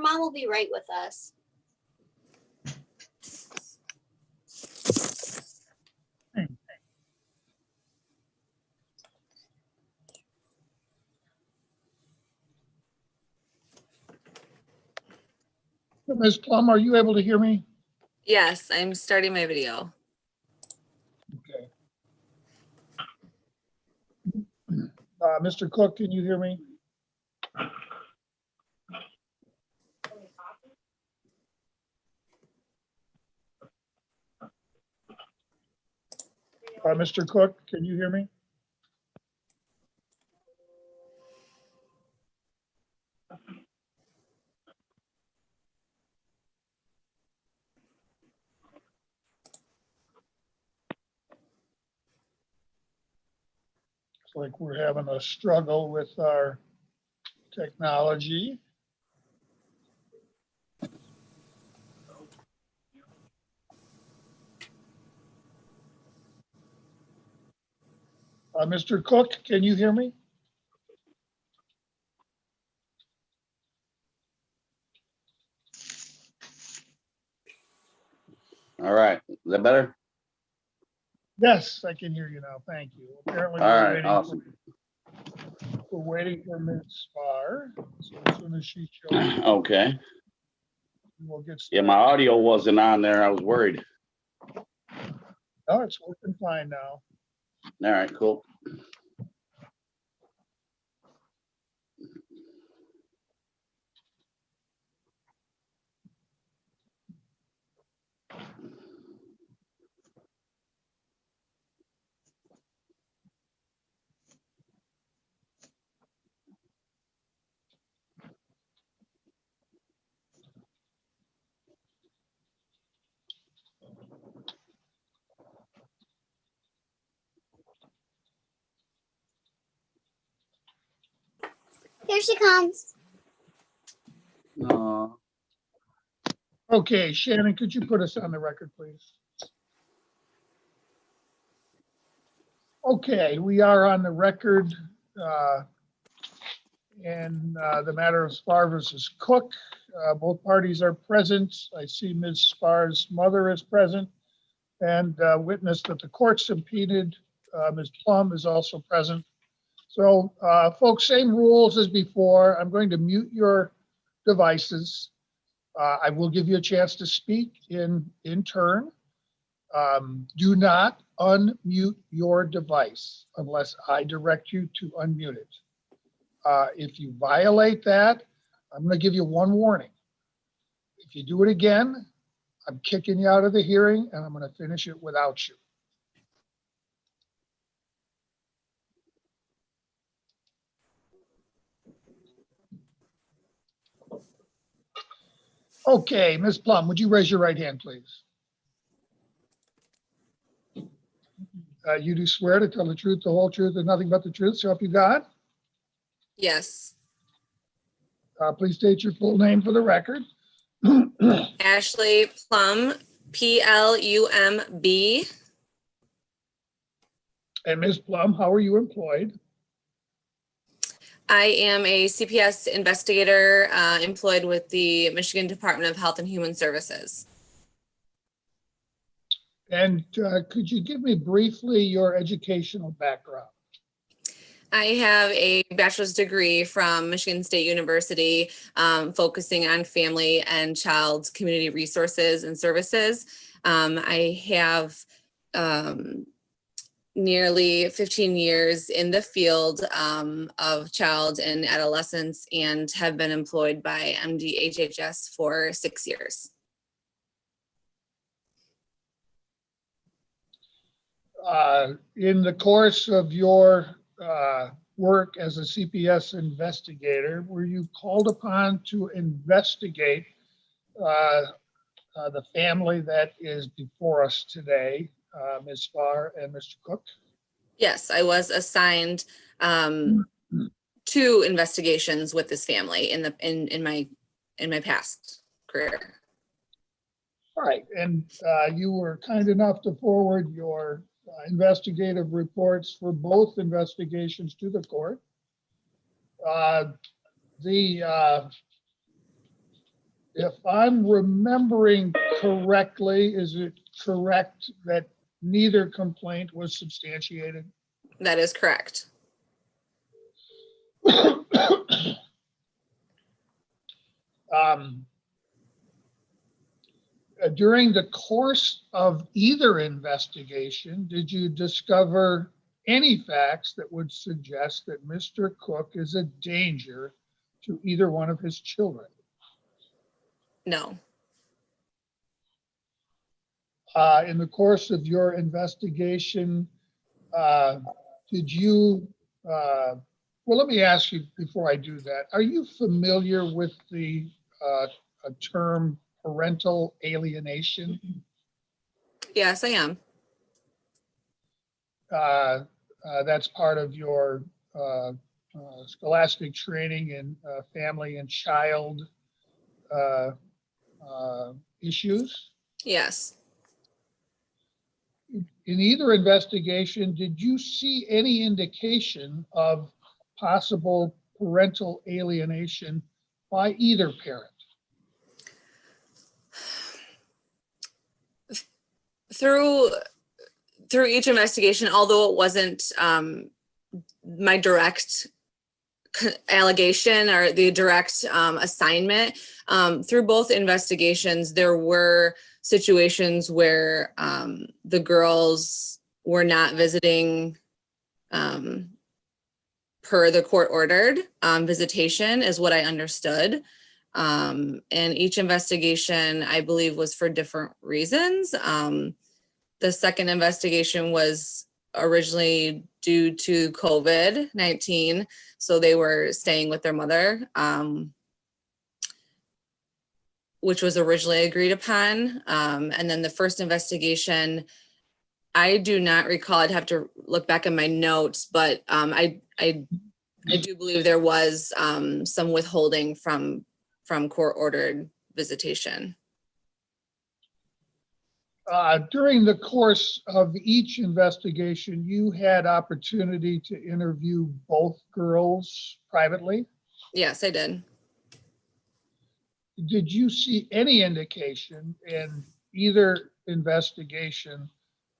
our mom will be right with us. Ms. Plumb, are you able to hear me? Yes, I'm starting my video. Okay. Mr. Cook, can you hear me? Mr. Cook, can you hear me? It's like we're having a struggle with our technology. Mr. Cook, can you hear me? All right, is that better? Yes, I can hear you now. Thank you. Apparently, All we're right, waiting awesome. we're waiting for Ms. Spar. So as soon as she shows up, Okay, we'll get yeah, started. my audio wasn't on there. I was worried. No, it's working fine now. All right, cool. Here she comes. Okay, Shannon, could you put us on the record, please? Okay, we are on the record in the matter of Spar versus Cook. Both parties are present. I see Ms. Spar's mother is present and witness that the court subpoenaed Ms. Plumb is also present. So folks, same rules as before. I'm going to mute your devices. I will give you a chance to speak in turn. Do not unmute your device unless I direct you to unmute it. If you violate that, I'm going to give you one warning. If you do it again, I'm kicking you out of the hearing and I'm going to finish it without you. Okay, Ms. Plumb, would you raise your right hand, please? You do swear to tell the truth, the whole truth, and nothing but the truth, so help you God? Yes. Please state your full name for the record. Ashley Plumb, Plumb. And Ms. Plumb, how are you employed? I am a CPS investigator employed with the Michigan Department of Health and Human Services. And could you give me briefly your educational background? I have a bachelor's degree from Michigan State University, focusing on family and child community resources and services. I have nearly 15 years in the field of child and adolescence and have been employed by MDHHS for 6 years. In the course of your work as a CPS investigator, were you called upon to investigate the family that is before us today, Ms. Spar and Mr. Cook? Yes, I was assigned two investigations with this family in my past career. All right, and you were kind enough to forward your investigative reports for both investigations to the court. The If I'm remembering correctly, is it correct that neither complaint was substantiated? That is correct. Um, During the course of either investigation, did you discover any facts that would suggest that Mr. Cook is a danger to either one of his children? No. In the course of your investigation, did you, well, let me ask you before I do that, are you familiar with the term parental alienation? Yes, I am. That's part of your scholastic training in family and child issues. Yes. In either investigation, did you see any indication of possible parental alienation by either parent? Through each investigation, although it wasn't my direct allegation or the direct assignment, through both investigations, there were situations where the girls were not visiting per the court ordered visitation is what I understood. And each investigation, I believe, was for different reasons. The second investigation was originally due to COVID-19, so they were staying with their mother, which was originally agreed upon. And then the first investigation, I do not recall, I'd have to look back in my notes, but I do believe there was some withholding from court-ordered visitation. During the course of each investigation, you had opportunity to interview both girls privately. Yes, I did. Did you see any indication in either investigation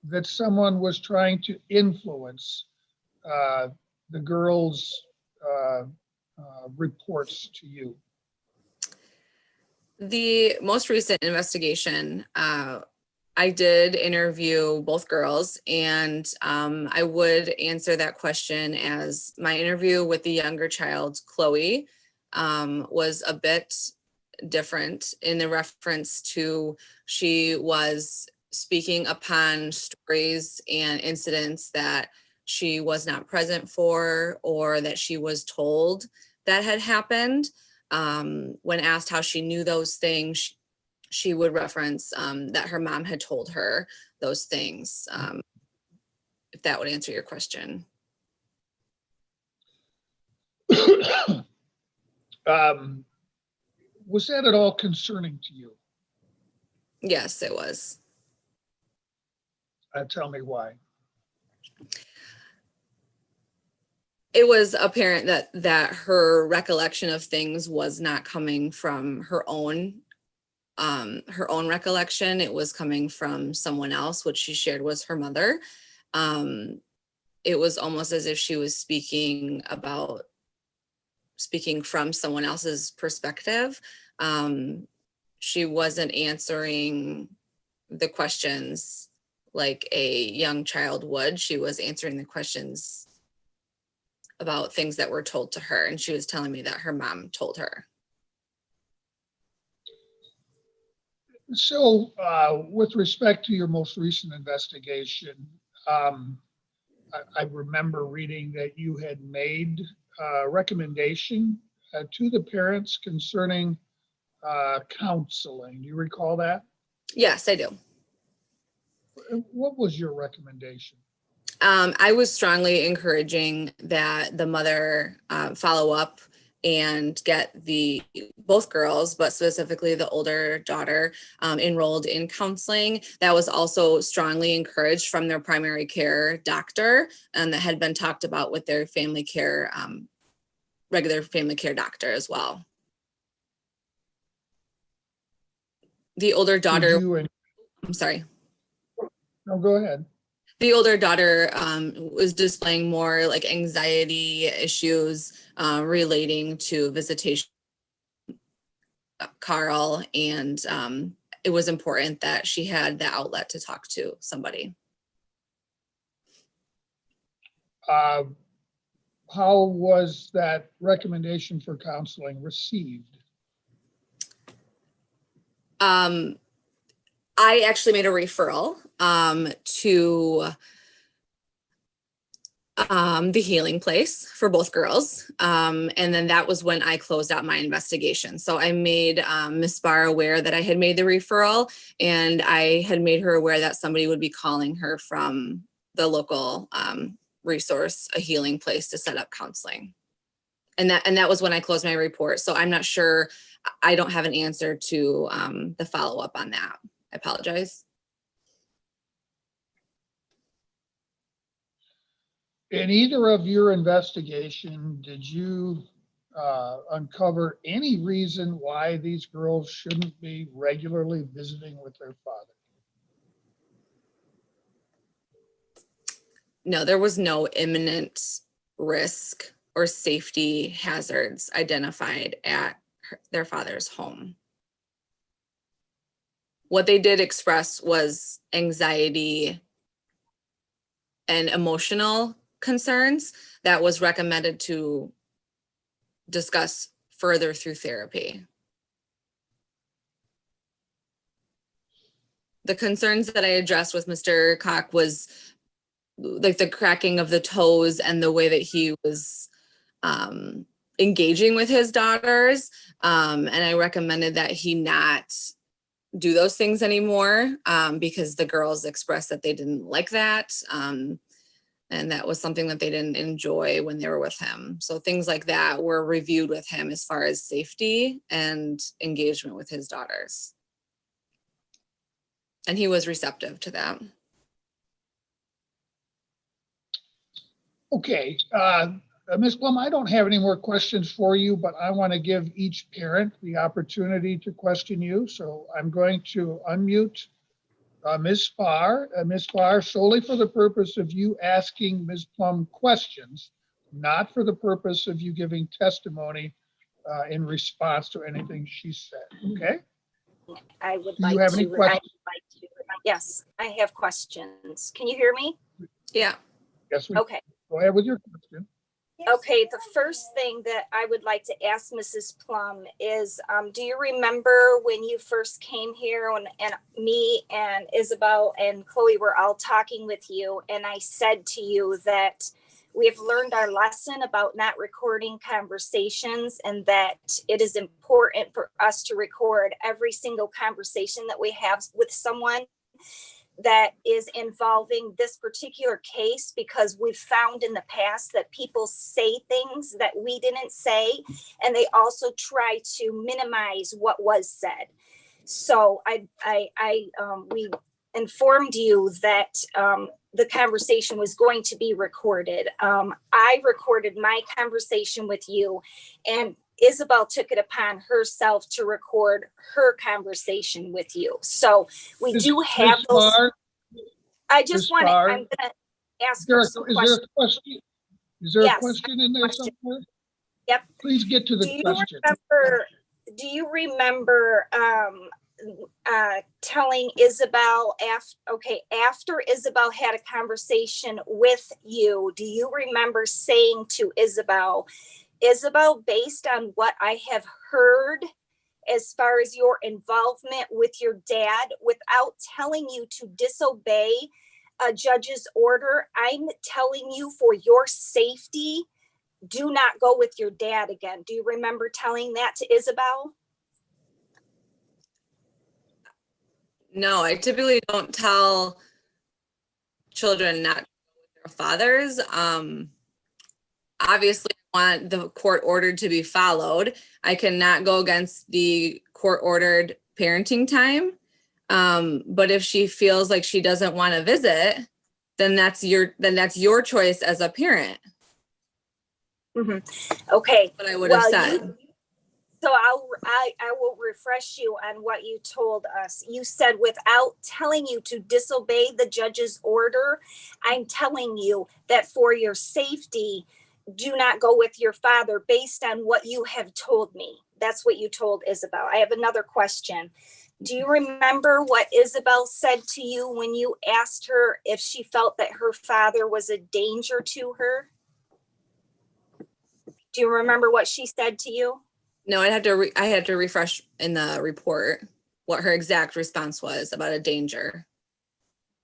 that someone was trying to influence the girls' reports to you? The most recent investigation, I did interview both girls, and I would answer that question as my interview with the younger child, Chloe, was a bit different in the reference to she was speaking upon stories and incidents that she was not present for or that she was told that had happened. When asked how she knew those things, she would reference that her mom had told her those things, if that would answer your question. Was that at all concerning to you? Yes, it was. Tell me why. It was apparent that her recollection of things was not coming from her own recollection. It was coming from someone else, which she shared was her mother. It was almost as if she was speaking from someone else's perspective. She wasn't answering the questions like a young child would. She was answering the questions about things that were told to her, and she was telling me that her mom told her. So with respect to your most recent investigation, I remember reading that you had made a recommendation to the parents concerning counseling. Do you recall that? Yes, I do. What was your recommendation? I was strongly encouraging that the mother follow up and get both girls, but specifically the older daughter, enrolled in counseling. That was also strongly encouraged from their primary care doctor, and that had been talked about with their family care, regular family care doctor as well. The older Did daughter, you and, I'm sorry. no, go ahead. The older daughter was displaying more like anxiety issues relating to visitation Carl, and it was important that she had the outlet to talk to somebody. How was that recommendation for counseling received? I actually made a referral to the healing place for both girls. And then that was when I closed out my investigation. So I made Ms. Barr aware that I had made the referral, and I had made her aware that somebody would be calling her from the local resource, a healing place, to set up counseling. And that was when I closed my report. So I'm not sure, I don't have an answer to the follow-up on that. I apologize. In either of your investigation, did you uncover any reason why these girls shouldn't be regularly visiting with their father? No, there was no imminent risk or safety hazards identified at their father's home. What they did express was anxiety and emotional concerns that was recommended to discuss further through therapy. The concerns that I addressed with Mr. Koch was like the cracking of the toes and the way that he was engaging with his daughters. And I recommended that he not do those things anymore because the girls expressed that they didn't like that. And that was something that they didn't enjoy when they were with him. So things like that were reviewed with him as far as safety and engagement with his daughters. And he was receptive to that. Okay, Ms. Plumb, I don't have any more questions for you, but I want to give each parent the opportunity to question you. So I'm going to unmute Ms. Farr. Ms. Farr, solely for the purpose of you asking Ms. Plumb questions, not for the purpose of you giving testimony in response to anything she said, okay? I would Do you like have any to, questions? yes, I have questions. Can you hear me? Yeah. Yes, we Okay. go ahead with your question. Okay, the first thing that I would like to ask Mrs. Plum is, do you remember when you first came here and me and Isabel and Chloe were all talking with you, and I said to you that we have learned our lesson about not recording conversations, and that it is important for us to record every single conversation that we have with someone that is involving this particular case, because we've found in the past that people say things that we didn't say, and they also try to minimize what was said. So we informed you that the conversation was going to be recorded. I recorded my conversation with you, and Isabel took it upon herself to record her conversation with you. So we do have Ms. those. Farr, I just Ms. want to, Farr, I'm going to ask is there her a some question? questions. Is there Yes, a question in there question. somewhere? Yep. Please get to the question. Do you remember telling Isabel after Isabel had a conversation with you, do you remember saying to Isabel, based on what I have heard as far as your involvement with your dad, without telling you to disobey a judge's order, I'm telling you for your safety, do not go with your dad again. Do you remember telling that to Isabel? No, I typically don't tell children not to go with their fathers. Obviously, I want the court order to be followed. I cannot go against the court ordered parenting time. But if she feels like she doesn't want to visit, then that's your choice as a parent. Mm-hmm. Okay. What I would have said. So I will refresh you on what you told us. You said without telling you to disobey the judge's order, I'm telling you that for your safety, do not go with your father based on what you have told me. That's what you told Isabel. I have another question. Do you remember what Isabel said to you when you asked her if she felt that her father was a danger to her? Do you remember what she said to you? No, I had to refresh in the report what her exact response was about a danger.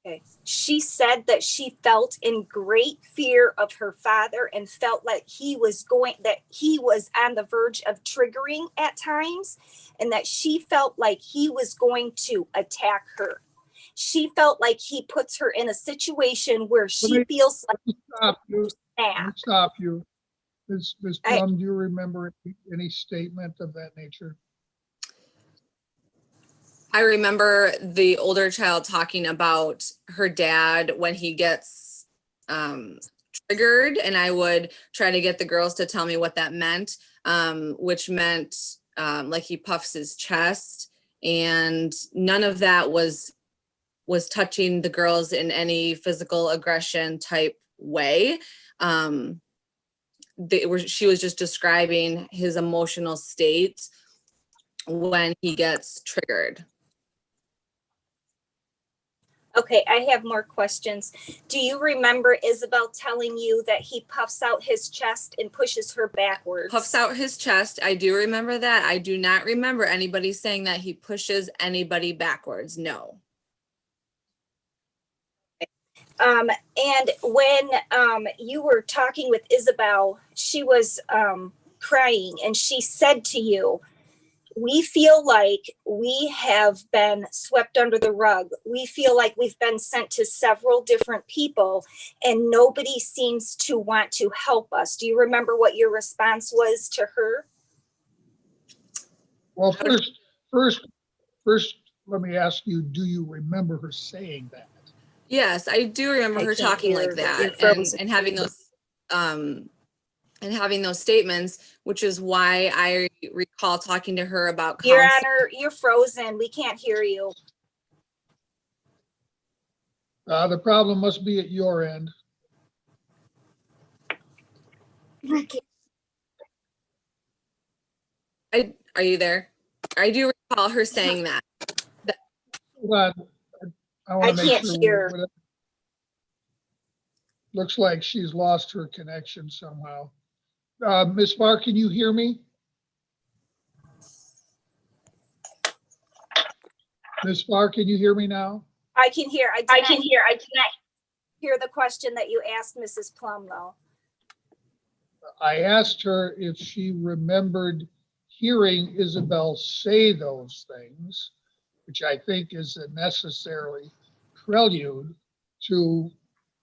Okay. She said that she felt in great fear of her father and felt like he was on the verge of triggering at times, and that she felt like he was going to attack her. She felt like he puts her in a situation where she feels like Stop you. Let me snap. stop you. Ms. I- Plum, do you remember any statement of that nature? I remember the older child talking about her dad when he gets triggered, and I would try to get the girls to tell me what that meant, which meant like he puffs his chest, and none of that was touching the girls in any physical aggression type way. She was just describing his emotional state when he gets triggered. Okay, I have more questions. Do you remember Isabel telling you that he puffs out his chest and pushes her backwards? Puffs out his chest. I do remember that. I do not remember anybody saying that he pushes anybody backwards. No. And when you were talking with Isabel, she was crying, and she said to you, we feel like we have been swept under the rug. We feel like we've been sent to several different people and nobody seems to want to help us. Do you remember what your response was to her? Well, first, let me ask you, do you remember her saying that? Yes, I do remember I her can't talking like hear. that You're frozen. and having those statements, which is why I recall talking to her about Your counseling. Honor, you're frozen. We can't hear you. The problem must be at your end. Are you there? I do recall her saying that. Hold on. I want I to make can't sure. hear. Looks like she's lost her connection somehow. Ms. Barr, can you hear me? Ms. Barr, can you hear me now? I can hear. I cannot hear the question that you asked Mrs. Plum, though. I asked her if she remembered hearing Isabel say those things, which I think is a necessarily prelude to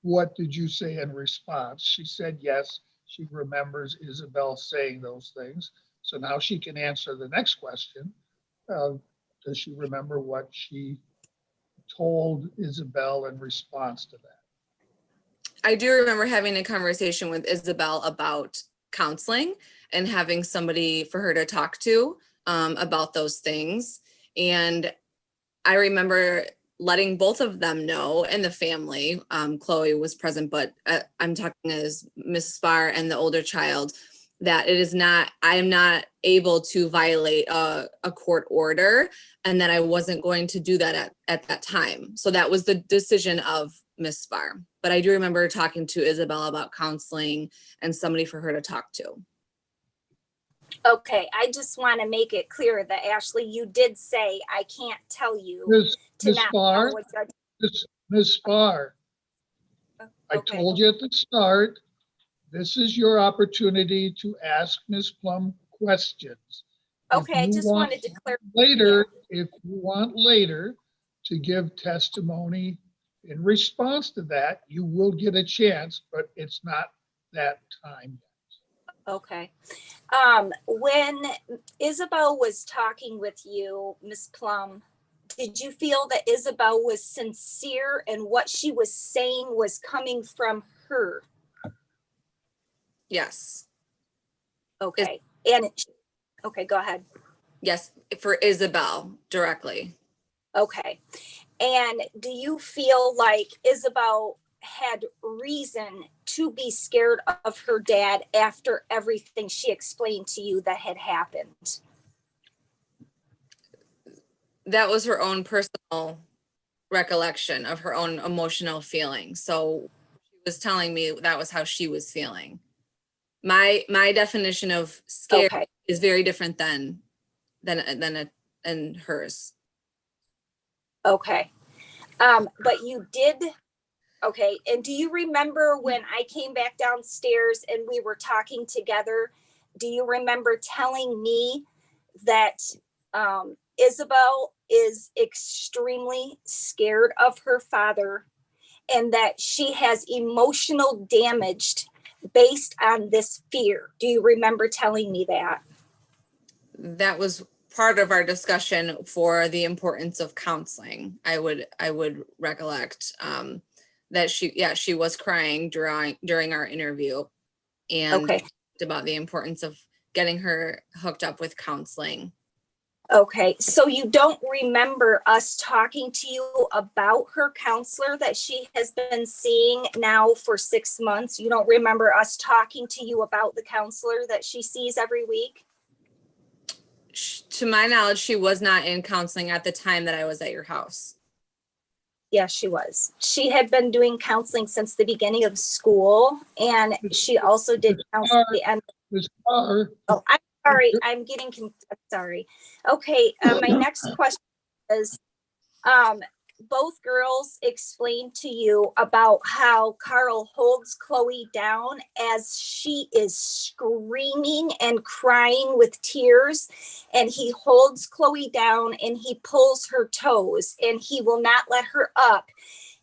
what did you say in response. She said yes, she remembers Isabel saying those things. So now she can answer the next question. Does she remember what she told Isabel in response to that? I do remember having a conversation with Isabel about counseling and having somebody for her to talk to about those things. And I remember letting both of them know, and the family, Chloe was present, but I'm talking as Mrs. Spar and the older child, that I am not able to violate a court order, and that I wasn't going to do that at that time. So that was the decision of Miss Spar. But I do remember talking to Isabel about counseling and somebody for her to talk to. Okay, I just want to make it clear that Ashley, you did say I can't tell you to Ms. not Spar, follow a judge. Ms. Spar, I Okay. told you at the start, this is your opportunity to ask Ms. Plum questions. Okay, I just wanted to clarify. Later, if you want later to give testimony in response to that, you will get a chance, but it's not that time. Okay. When Isabel was talking with you, Miss Plum, did you feel that Isabel was sincere and what she was saying was coming from her? Yes. Okay. And Okay, go ahead. Yes, for Isabel directly. Okay. And do you feel like Isabel had reason to be scared of her dad after everything she explained to you that had happened? That was her own personal recollection of her own emotional feelings. So she was telling me that was how she was feeling. My definition of scared Okay. is very different than hers. Okay. But you did, okay. And do you remember when I came back downstairs and we were talking together? Do you remember telling me that Isabel is extremely scared of her father and that she has emotional damage based on this fear? Do you remember telling me that? That was part of our discussion for the importance of counseling. I would recollect that she was crying during our interview, and Okay. about the importance of getting her hooked up with counseling. Okay, so you don't remember us talking to you about her counselor that she has been seeing now for 6 months? You don't remember us talking to you about the counselor that she sees every week? To my knowledge, she was not in counseling at the time that I was at your house. Yes, she was. She had been doing counseling since the beginning of school, and she also did counseling at the end. Ms. Carr, Oh, I'm sorry. I'm getting sorry. Okay, my next question is, both girls explained to you about how Carl holds Chloe down as she is screaming and crying with tears, and he holds Chloe down and he pulls her toes and he will not let her up,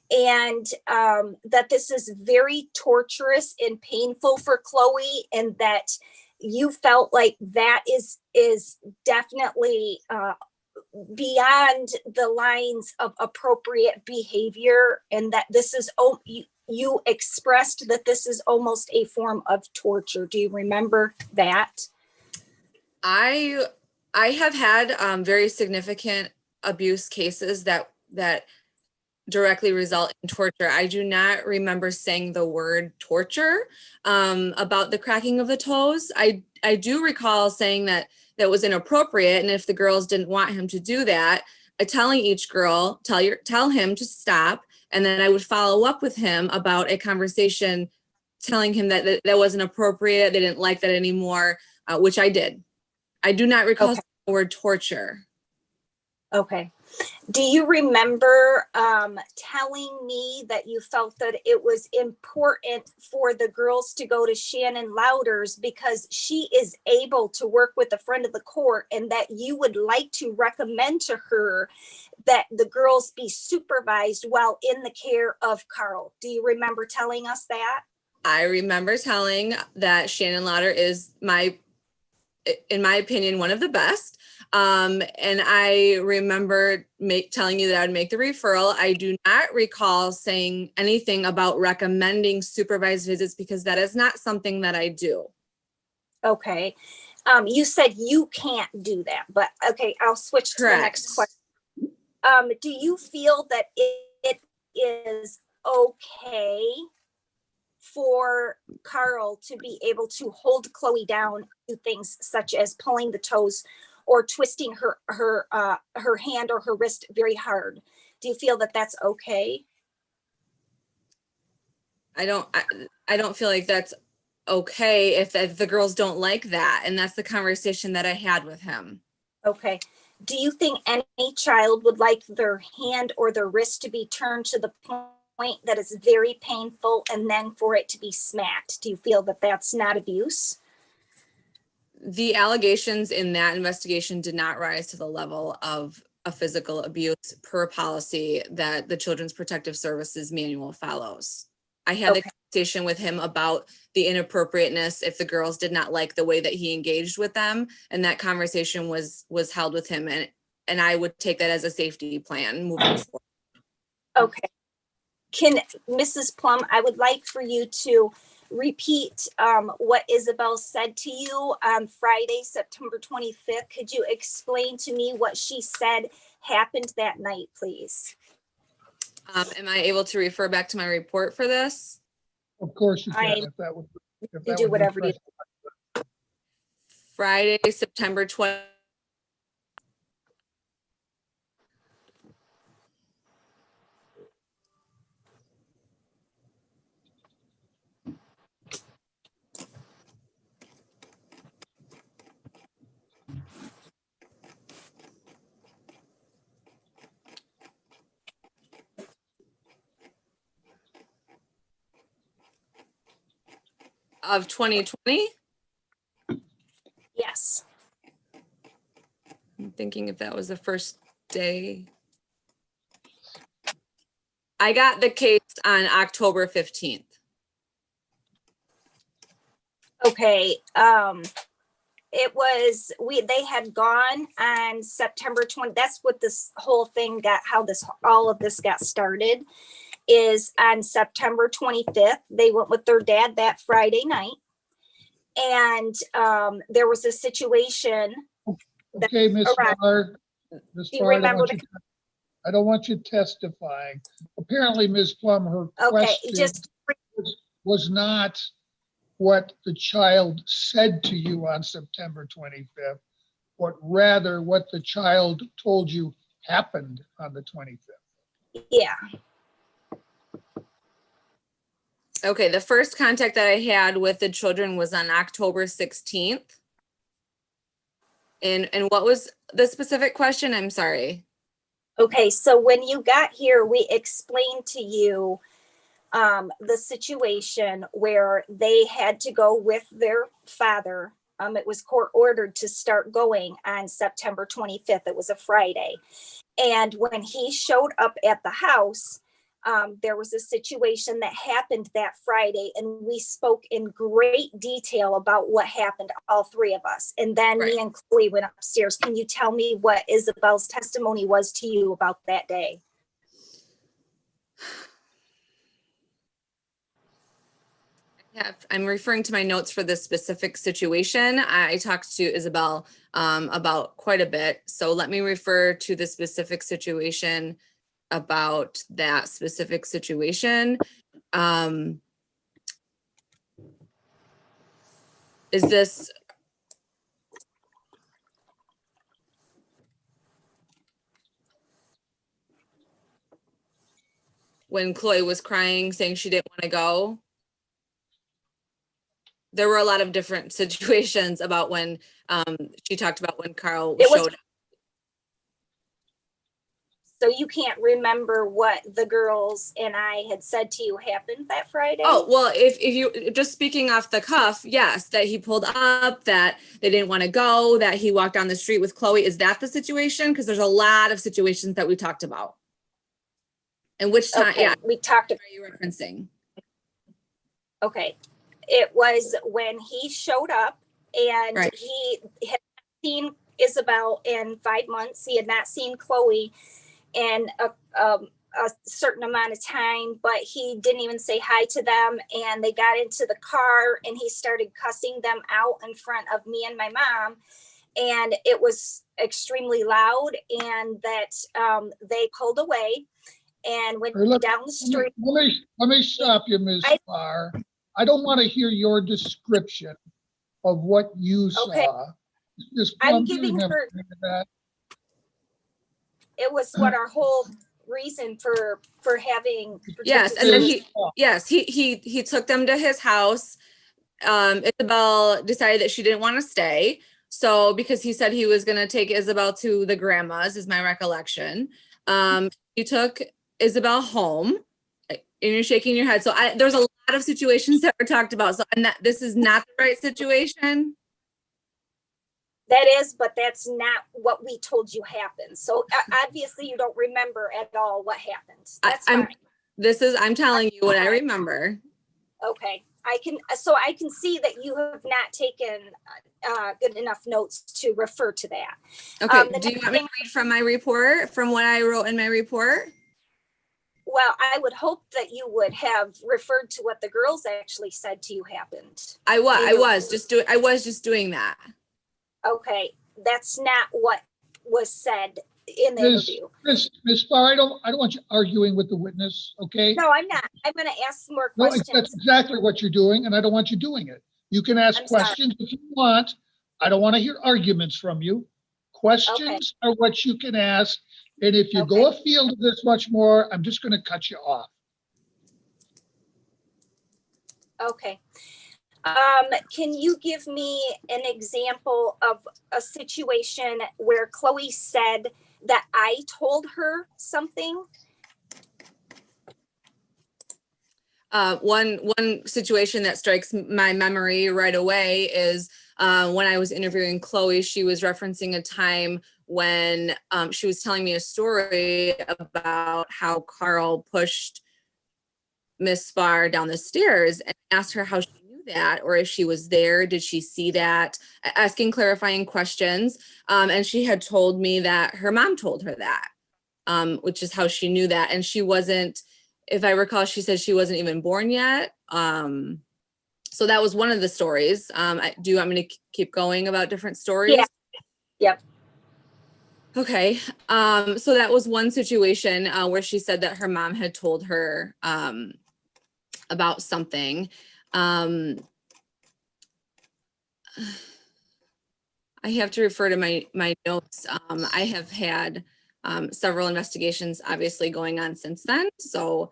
and that this is very torturous and painful for Chloe, and that you felt like that is definitely beyond the lines of appropriate behavior, and that this is, oh, you expressed that this is almost a form of torture. Do you remember that? I have had very significant abuse cases that directly result in torture. I do not remember saying the word torture about the cracking of the toes. I do recall saying that was inappropriate, and if the girls didn't want him to do that, telling each girl, tell him to stop, and then I would follow up with him about a conversation, telling him that wasn't appropriate, they didn't like that anymore, which I did. I do not recall saying the word torture. Okay. Do you remember telling me that you felt that it was important for the girls to go to Shannon Louder's because she is able to work with a friend of the court, and that you would like to recommend to her that the girls be supervised while in the care of Carl? Do you remember telling us that? I remember telling that Shannon Louder is in my opinion, one of the best. And I remember telling you that I would make the referral. I do not recall saying anything about recommending supervised visits because that is not something that I do. Okay. You said you can't do that, but okay, I'll switch to the next question. Do you feel that it is okay for Carl to be able to hold Chloe down, do things such as pulling the toes or twisting her hand or her wrist very hard? Do you feel that that's okay? I don't feel like that's okay if the girls don't like that, and that's the conversation that I had with him. Okay. Do you think any child would like their hand or their wrist to be turned to the point that is very painful and then for it to be smacked? Do you feel that that's not abuse? The allegations in that investigation did not rise to the level of a physical abuse per policy that the Children's Protective Services manual follows. I had a conversation with him about the inappropriateness if the girls did not like the way that he engaged with them, and that conversation was held with him, and I would take that as a safety plan moving forward. Okay. Can Mrs. Plumb, I would like for you to repeat what Isabel said to you on Friday, September 25th. Could you explain to me what she said happened that night, please? Am I able to refer back to my report for this? Of course you I- can, if that would. If You that do would whatever you- refresh- Friday, September 20th. Of 2020. Yes. I'm thinking if that was the first day. I got the case on October 15th. Okay. It was, they had gone on September 20. That's what this whole thing got, how all of this got started, is on September 25th. They went with their dad that Friday night. And there was a situation. Okay, Ms. Correct. Barr. Ms. Do you Barr, remember I don't want you testifying. Apparently, Ms. Plumb, her Okay, question just, was not what the child said to you on September 25th, but rather what the child told you happened on the 25th. yeah. Okay, the first contact that I had with the children was on October 16th. And what was the specific question? I'm sorry. Okay, so when you got here, we explained to you the situation where they had to go with their father. It was court ordered to start going on September 25th. It was a Friday. And when he showed up at the house, there was a situation that happened that Friday, and we spoke in great detail about what happened, all three of us. And then Right. me and Chloe went upstairs. Can you tell me what Isabel's testimony was to you about that day? I'm referring to my notes for this specific situation. I talked to Isabel about quite a bit. So let me refer to the specific situation about that specific situation. Is this when Chloe was crying, saying she didn't want to go? There were a lot of different situations about when she talked about when Carl It was- showed up. So you can't remember what the girls and I had said to you happened that Friday? Oh, well, if you just speaking off the cuff, yes, that he pulled up, that they didn't want to go, that he walked down the street with Chloe. Is that the situation? Because there's a lot of situations that we talked about. And which time, Okay, yeah, we talked are you referencing? Okay, it was when he showed up and Right. he had seen Isabel in 5 months. He had not seen Chloe in a certain amount of time, but he didn't even say hi to them. And they got into the car and he started cussing them out in front of me and my mom. And it was extremely loud, and that they pulled away and went Or down the street. Let me stop you, Ms. Barr. I don't want to hear your description of what you Okay. saw. Ms. I'm Plumb, do you giving have her- any of that? It was what our whole reason for having. Yes, and then Yes. he took them to his house. Isabel decided that she didn't want to stay. So because he said he was going to take Isabel to the grandma's, is my recollection. He took Isabel home, and you're shaking your head. So there's a lot of situations that were talked about. So this is not the right situation. That is, but that's not what we told you happened. So obviously you don't remember at all what happened. That's fine. I'm telling you what I remember. Okay, I can see that you have not taken good enough notes to refer to that. Okay, The do you next want me to read from my report, from what I wrote in my report? Well, I would hope that you would have referred to what the girls actually said to you happened. I was just doing that. Okay, that's not what was said in the Ms. interview. Ms. Spar, I don't want you arguing with the witness, okay? No, I'm not. I'm going to ask more No, questions. that's exactly what you're doing, and I don't want you doing it. You can ask I'm sorry. questions if you want. I don't want to hear arguments from you. Questions are what you can ask, and if you go afield of this much more, I'm just going to cut you off. Okay. Can you give me an example of a situation where Chloe said that I told her something? One situation that strikes my memory right away is when I was interviewing Chloe, she was referencing a time when she was telling me a story about how Carl pushed Miss Spar down the stairs, and asked her how she knew that, or if she was there, did she see that, asking clarifying questions. And she had told me that her mom told her that, which is how she knew that. And she wasn't, if I recall, she said she wasn't even born yet. So that was one of the stories. Do you want me to keep going about different stories? Yeah. Yep. Okay. So that was one situation where she said that her mom had told her about something. I have to refer to my notes. I have had several investigations obviously going on since then. So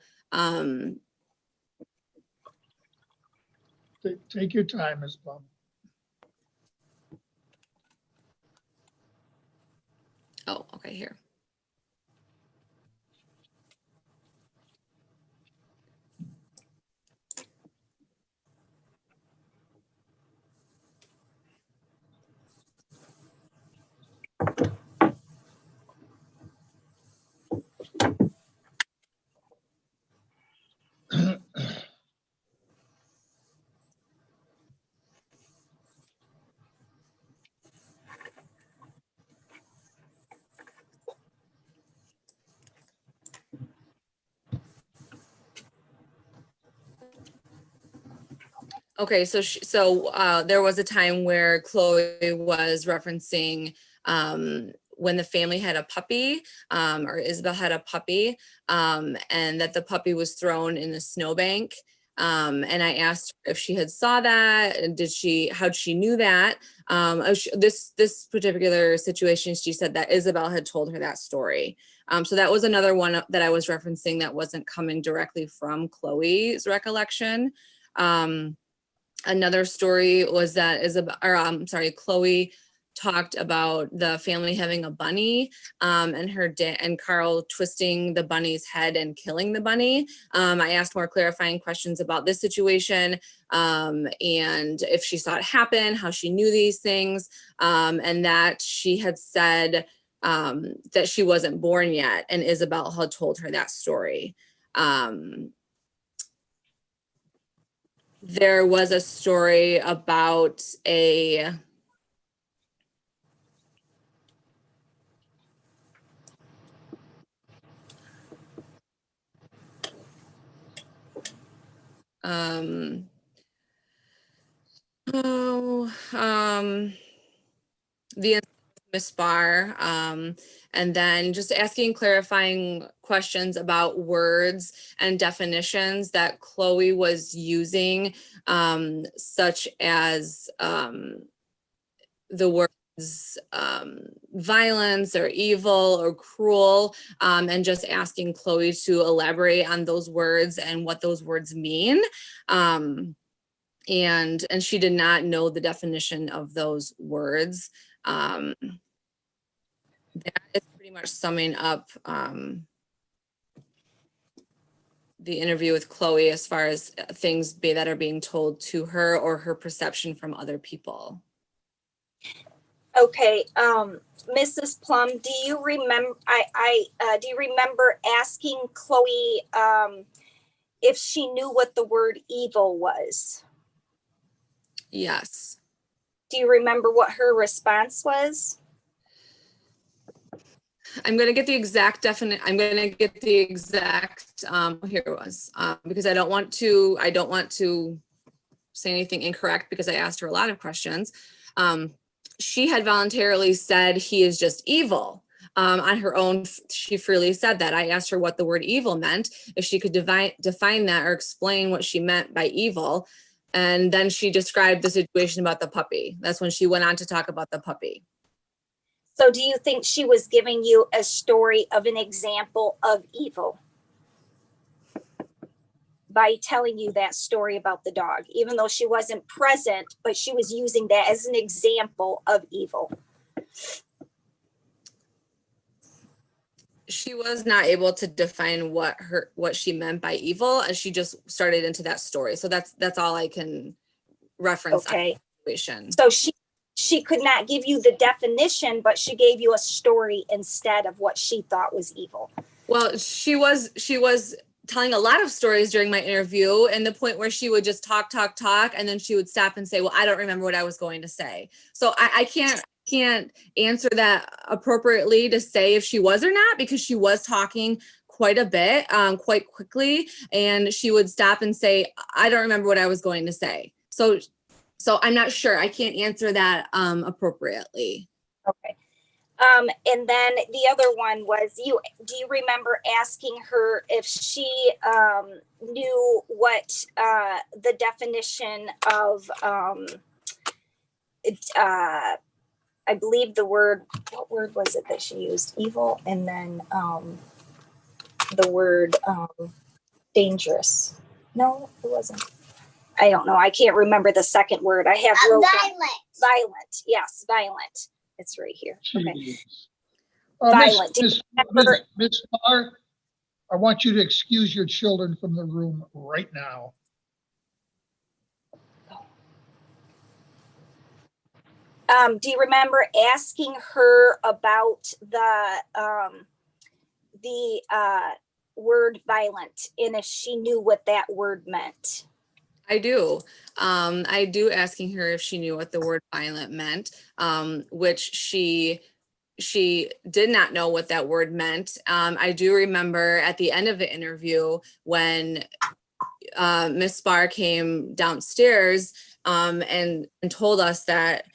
Take your time, Ms. Plum. oh, okay, here. Okay, so there was a time where Chloe was referencing when the family had a puppy, or Isabel had a puppy, and that the puppy was thrown in the snowbank. And I asked her if she had saw that, and how'd she knew that? This particular situation, she said that Isabel had told her that story. So that was another one that I was referencing that wasn't coming directly from Chloe's recollection. Another story was that Chloe talked about the family having a bunny, and her dad and Carl twisting the bunny's head and killing the bunny. I asked more clarifying questions about this situation, and if she saw it happen, how she knew these things, and that she had said that she wasn't born yet, and Isabel had told her that story. There was a story about a the Miss Spar, and then just asking clarifying questions about words and definitions that Chloe was using, such as the words violence or evil or cruel, and just asking Chloe to elaborate on those words and what those words mean. And she did not know the definition of those words. That is pretty much summing up the interview with Chloe as far as things that are being told to her or her perception from other people. Okay, Mrs. Plum, do you remember? Do you remember asking Chloe if she knew what the word evil was? Yes. Do you remember what her response was? I'm gonna get the exact I'm gonna get the exact, here it was, because I don't want to say anything incorrect because I asked her a lot of questions. She had voluntarily said he is just evil. On her own, she freely said that. I asked her what the word evil meant, if she could define that or explain what she meant by evil. And then she described the situation about the puppy. That's when she went on to talk about the puppy. So do you think she was giving you a story of an example of evil by telling you that story about the dog, even though she wasn't present, but she was using that as an example of evil? She was not able to define what she meant by evil, and she just started into that story. So that's all I can reference. Okay. Situation. So she could not give you the definition, but she gave you a story instead of what she thought was evil. Well, she was telling a lot of stories during my interview, and the point where she would just talk, and then she would stop and say, well, I don't remember what I was going to say. So I can't answer that appropriately to say if she was or not, because she was talking quite a bit, quite quickly, and she would stop and say, I don't remember what I was going to say. So I'm not sure. I can't answer that appropriately. Okay. And then the other one was, do you remember asking her if she knew what the definition of, I believe what word was it that she used? Evil, and then the word dangerous. No, it wasn't. I don't know. I can't remember the second word. I have violent. Yes, violent. It's right here. Okay. Violent. Miss Barr, I want you to excuse your children from the room right now. Do you remember asking her about the word violent and if she knew what that word meant? I do. I do asking her if she knew what the word violent meant, which she did not know what that word meant. I do remember at the end of the interview when Miss Barr came downstairs and told us that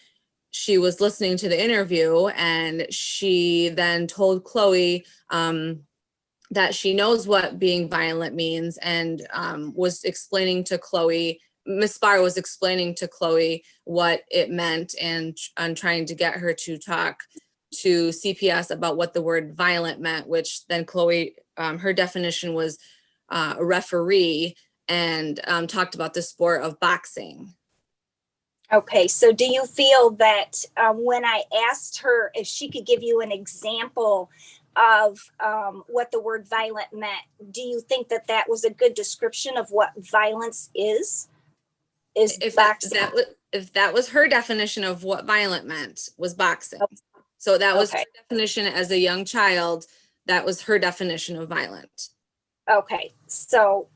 she was listening to the interview, and she then told Chloe that she knows what being violent means, and was explaining to Chloe, Miss Barr was explaining to Chloe what it meant, and trying to get her to talk to CPS about what the word violent meant, which then Chloe, her definition was a referee, and talked about the sport of boxing. Okay, so do you feel that when I asked her if she could give you an example of what the word violent meant, do you think that that was a good description of what violence is? If that was her definition of what violent meant, was boxing. Okay. So that was her definition as a young child. That was her definition of violent. Okay, so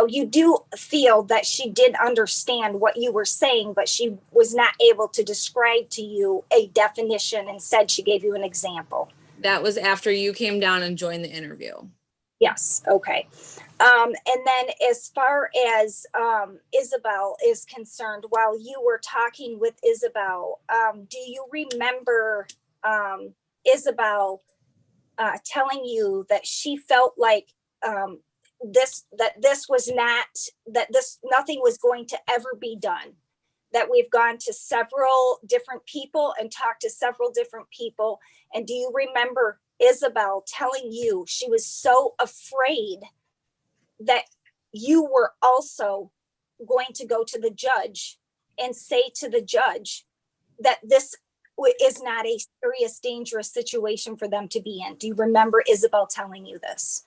you do feel that she did understand what you were saying, but she was not able to describe to you a definition. Instead, she gave you an example. That was after you came down and joined the interview. Yes. Okay. And then as far as Isabel is concerned, while you were talking with Isabel, do you remember Isabel telling you that she felt like nothing was going to ever be done, that we've gone to several different people and talked to several different people? And do you remember Isabel telling you she was so afraid that you were also going to go to the judge and say to the judge that this is not a serious, dangerous situation for them to be in? Do you remember Isabel telling you this?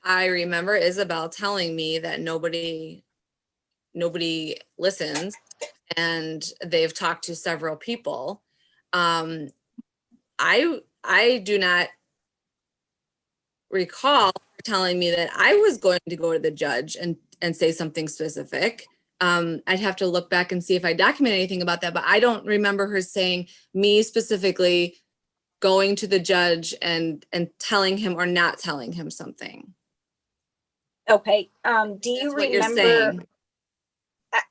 I remember Isabel telling me that nobody listens, and they've talked to several people. I do not recall telling me that I was going to go to the judge and say something specific. I'd have to look back and see if I document anything about that, but I don't remember her saying me specifically going to the judge and telling him or not telling him something. Okay, do you That's what you're remember? saying.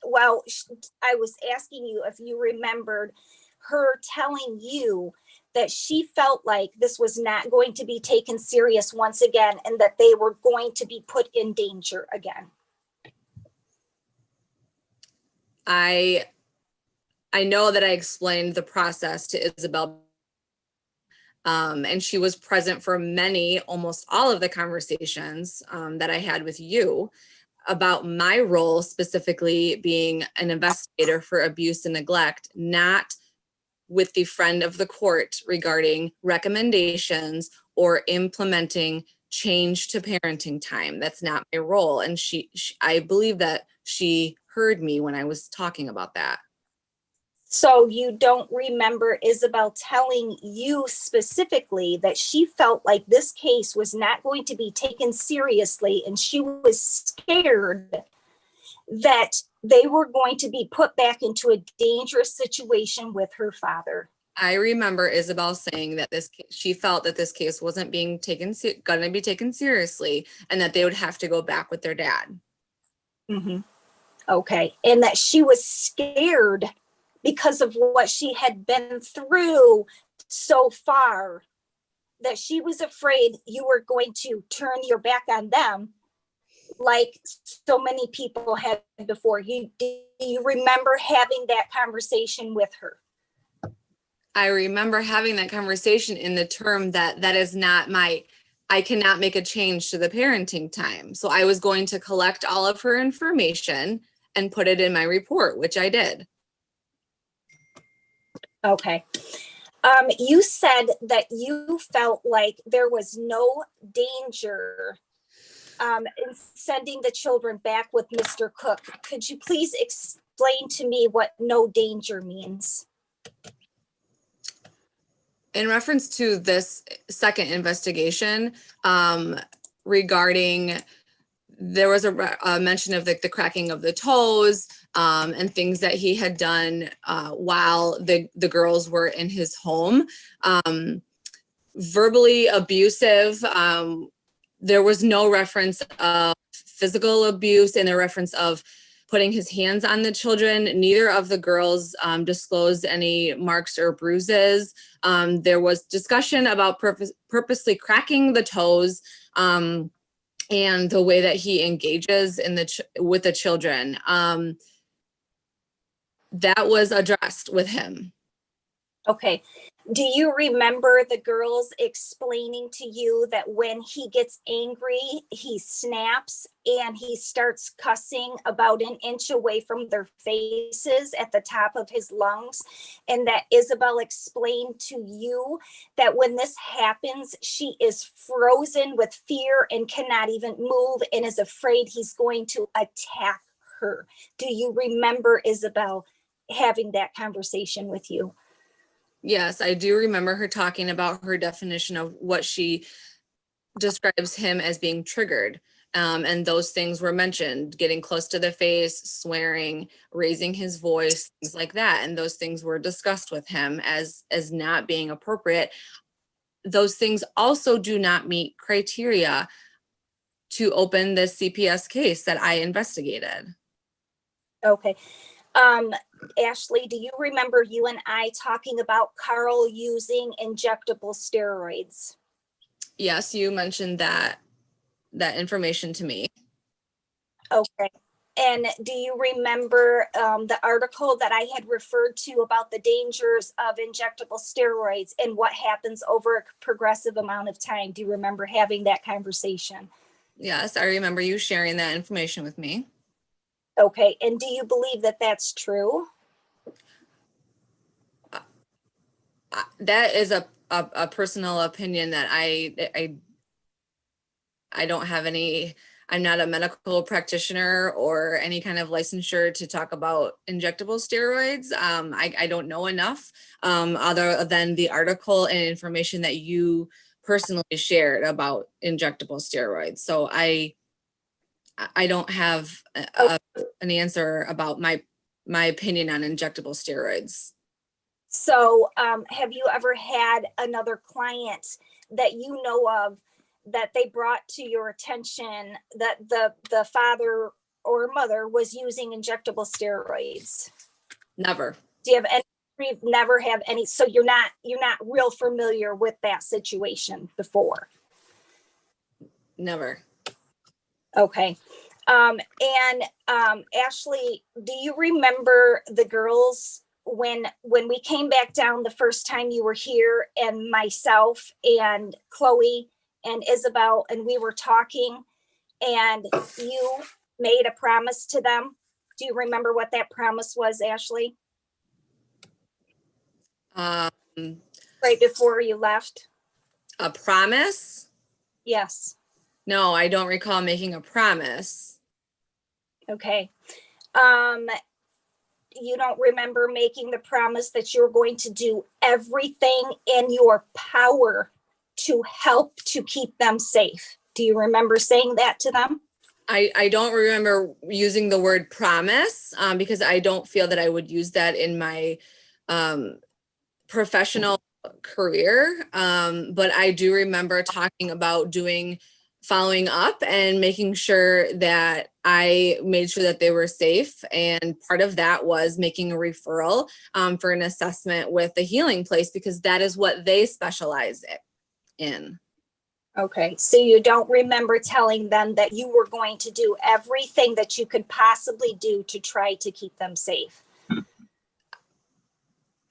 Well, I was asking you if you remembered her telling you that she felt like this was not going to be taken serious once again and that they were going to be put in danger again. I know that I explained the process to Isabel, and she was present for many, almost all of the conversations that I had with you about my role, specifically being an investigator for abuse and neglect, not with the friend of the court regarding recommendations or implementing change to parenting time. That's not my role. And I believe that she heard me when I was talking about that. So you don't remember Isabel telling you specifically that she felt like this case was not going to be taken seriously and she was scared that they were going to be put back into a dangerous situation with her father. I remember Isabel saying that she felt that this case wasn't being going to be taken seriously and that they would have to go back with their dad. Mm-hmm. Okay. And that she was scared because of what she had been through so far, that she was afraid you were going to turn your back on them like so many people had before. Do you remember having that conversation with her? I remember having that conversation in the term that is not I cannot make a change to the parenting time. So I was going to collect all of her information and put it in my report, which I did. Okay. You said that you felt like there was no danger in sending the children back with Mr. Cook. Could you please explain to me what no danger means? In reference to this second investigation, regarding, there was a mention of the cracking of the toes and things that he had done while the girls were in his home. Verbally abusive. There was no reference of physical abuse and a reference of putting his hands on the children. Neither of the girls disclosed any marks or bruises. There was discussion about purposely cracking the toes and the way that he engages with the children. That was addressed with him. Okay. Do you remember the girls explaining to you that when he gets angry, he snaps and he starts cussing about an inch away from their faces at the top of his lungs? And that Isabel explained to you that when this happens, she is frozen with fear and cannot even move and is afraid he's going to attack her. Do you remember Isabel having that conversation with you? Yes, I do remember her talking about her definition of what she describes him as being triggered. And those things were mentioned: getting close to the face, swearing, raising his voice, things like that. And those things were discussed with him as not being appropriate. Those things also do not meet criteria to open this CPS case that I investigated. Okay. Ashley, do you remember you and I talking about Carl using injectable steroids? Yes, you mentioned that information to me. Okay. And do you remember the article that I had referred to about the dangers of injectable steroids and what happens over a progressive amount of time? Do you remember having that conversation? Yes, I remember you sharing that information with me. Okay. And do you believe that that's true? That is a personal opinion that I don't have any. I'm not a medical practitioner or any kind of licensure to talk about injectable steroids. I don't know enough other than the article and information that you personally shared about injectable steroids. So I don't have an answer about my opinion on injectable steroids. So, have you ever had another client that you know of that they brought to your attention that the father or mother was using injectable steroids? Never. Do you have any? You've never have any, so you're not real familiar with that situation before. Never. Okay. Ashley, do you remember the girls when we came back down the first time you were here, and myself and Chloe and Isabel, and we were talking, and you made a promise to them? Do you remember what that promise was, Ashley? Um, Right before you left? a promise? Yes. No, I don't recall making a promise. Okay. You don't remember making the promise that you're going to do everything in your power to help to keep them safe? Do you remember saying that to them? I don't remember using the word promise because I don't feel that I would use that in my professional career. But I do remember talking about following up and making sure that I made sure that they were safe. And part of that was making a referral for an assessment with the healing place, because that is what they specialize in. Okay, so you don't remember telling them that you were going to do everything that you could possibly do to try to keep them safe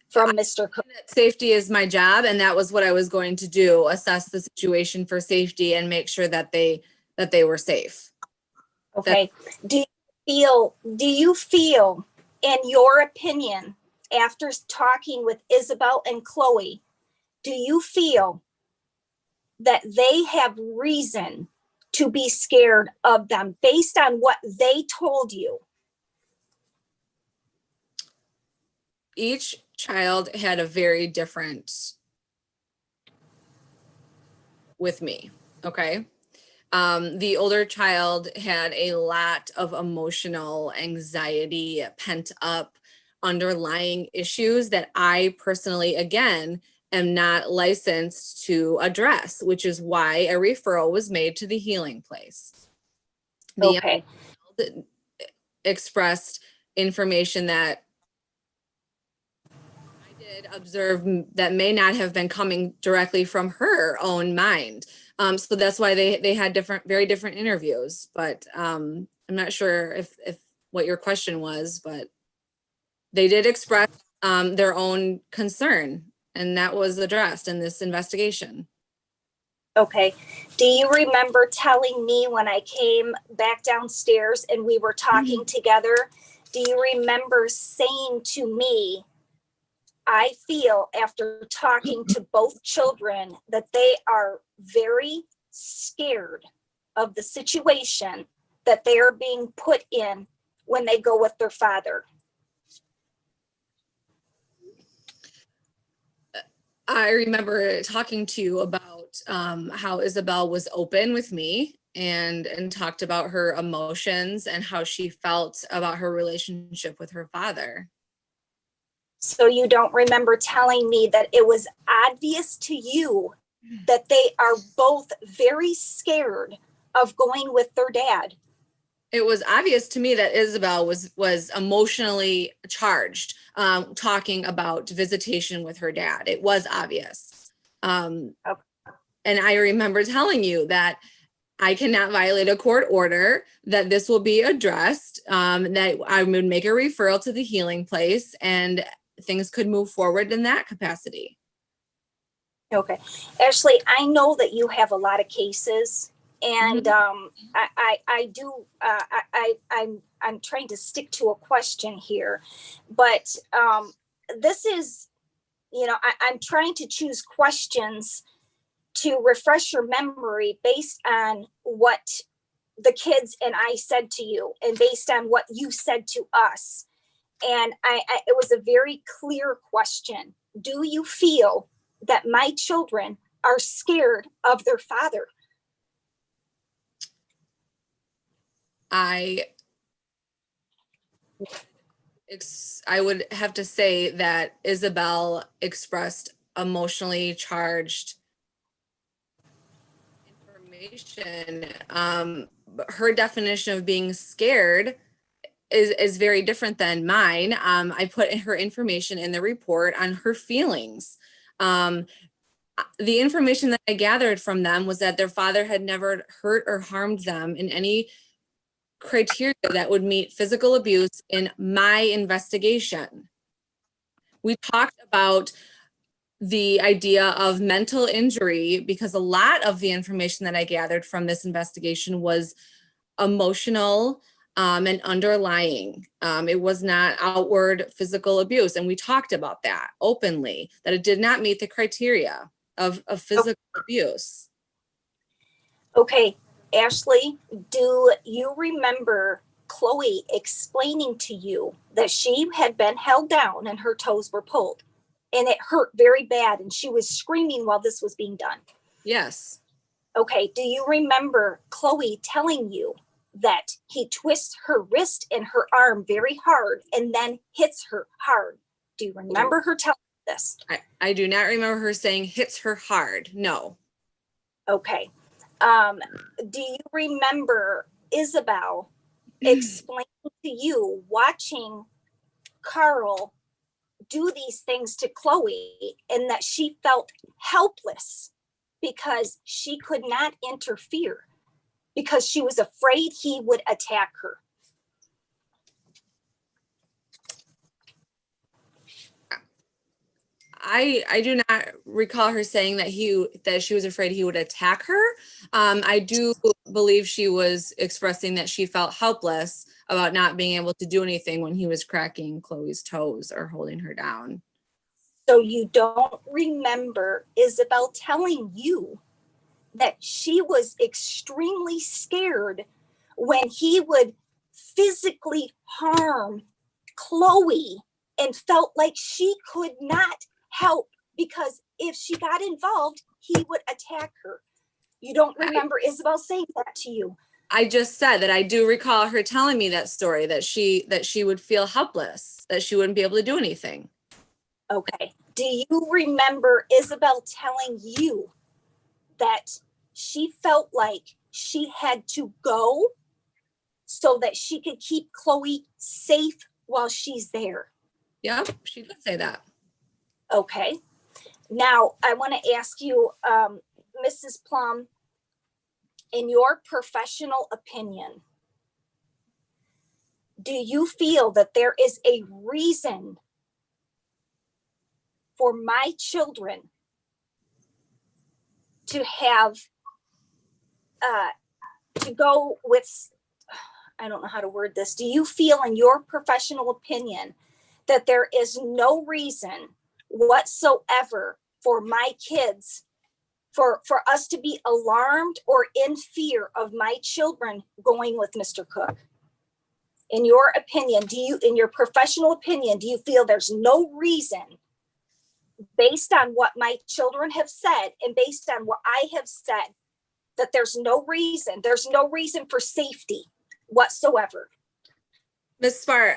from Mr. Cook? Safety is my job, and that was what I was going to do: assess the situation for safety and make sure that they were safe. Okay, do you feel, in your opinion, after talking with Isabel and Chloe, do you feel that they have reason to be scared of them based on what they told you? Each child had a very different with me. Okay. The older child had a lot of emotional anxiety, pent up underlying issues that I personally, again, am not licensed to address, which is why a referral was made to the healing place. The Okay, child expressed information that I did observe that may not have been coming directly from her own mind. So that's why they had very different interviews. But I'm not sure if what your question was, but they did express their own concern, and that was addressed in this investigation. okay. Do you remember telling me when I came back downstairs and we were talking together, do you remember saying to me, I feel after talking to both children that they are very scared of the situation that they are being put in when they go with their father? I remember talking to you about how Isabel was open with me and talked about her emotions and how she felt about her relationship with her father. So you don't remember telling me that it was obvious to you that they are both very scared of going with their dad? It was obvious to me that Isabel was emotionally charged, talking about visitation with her dad. It was obvious. And I remember telling you that I cannot violate a court order, that this will be addressed, that I would make a referral to the healing place, and things could move forward in that capacity. Okay. Ashley, I know that you have a lot of cases, and I'm trying to stick to a question here, but this is, I'm trying to choose questions to refresh your memory based on what the kids and I said to you, and based on what you said to us. And it was a very clear question. Do you feel that my children are scared of their father? I I would have to say that Isabel expressed emotionally charged information. Her definition of being scared is very different than mine. I put her information in the report on her feelings. The information that I gathered from them was that their father had never hurt or harmed them in any criteria that would meet physical abuse in my investigation. We talked about the idea of mental injury because a lot of the information that I gathered from this investigation was emotional and underlying. It was not outward physical abuse. And we talked about that openly, that it did not meet the criteria of physical abuse. Okay, Ashley, do you remember Chloe explaining to you that she had been held down and her toes were pulled and it hurt very bad and she was screaming while this was being done? Yes. Okay, do you remember Chloe telling you that he twists her wrist and her arm very hard and then hits her hard? Do you remember her telling you this? I do not remember her saying hits her hard. No. Okay. Do you remember Isabel explaining to you watching Carl do these things to Chloe and that she felt helpless because she could not interfere because she was afraid he would attack her? I do not recall her saying that she was afraid he would attack her. I do believe she was expressing that she felt helpless about not being able to do anything when he was cracking Chloe's toes or holding her down. So you don't remember Isabel telling you that she was extremely scared when he would physically harm Chloe and felt like she could not help because if she got involved, he would attack her. You don't remember Isabel saying that to you? I just said that I do recall her telling me that story, that she would feel helpless, that she wouldn't be able to do anything. Okay. Do you remember Isabel telling you that she felt like she had to go so that she could keep Chloe safe while she's there? Yep, she did say that. Okay. Now, I want to ask you, Mrs. Plumb, in your professional opinion, do you feel that there is a reason for my children to have, to go with, I don't know how to word this. Do you feel in your professional opinion that there is no reason whatsoever for my kids, for us to be alarmed or in fear of my children going with Mr. Cook? In your opinion, in your professional opinion, do you feel there's no reason, based on what my children have said and based on what I have said, that there's no reason for safety whatsoever? Ms. Spar,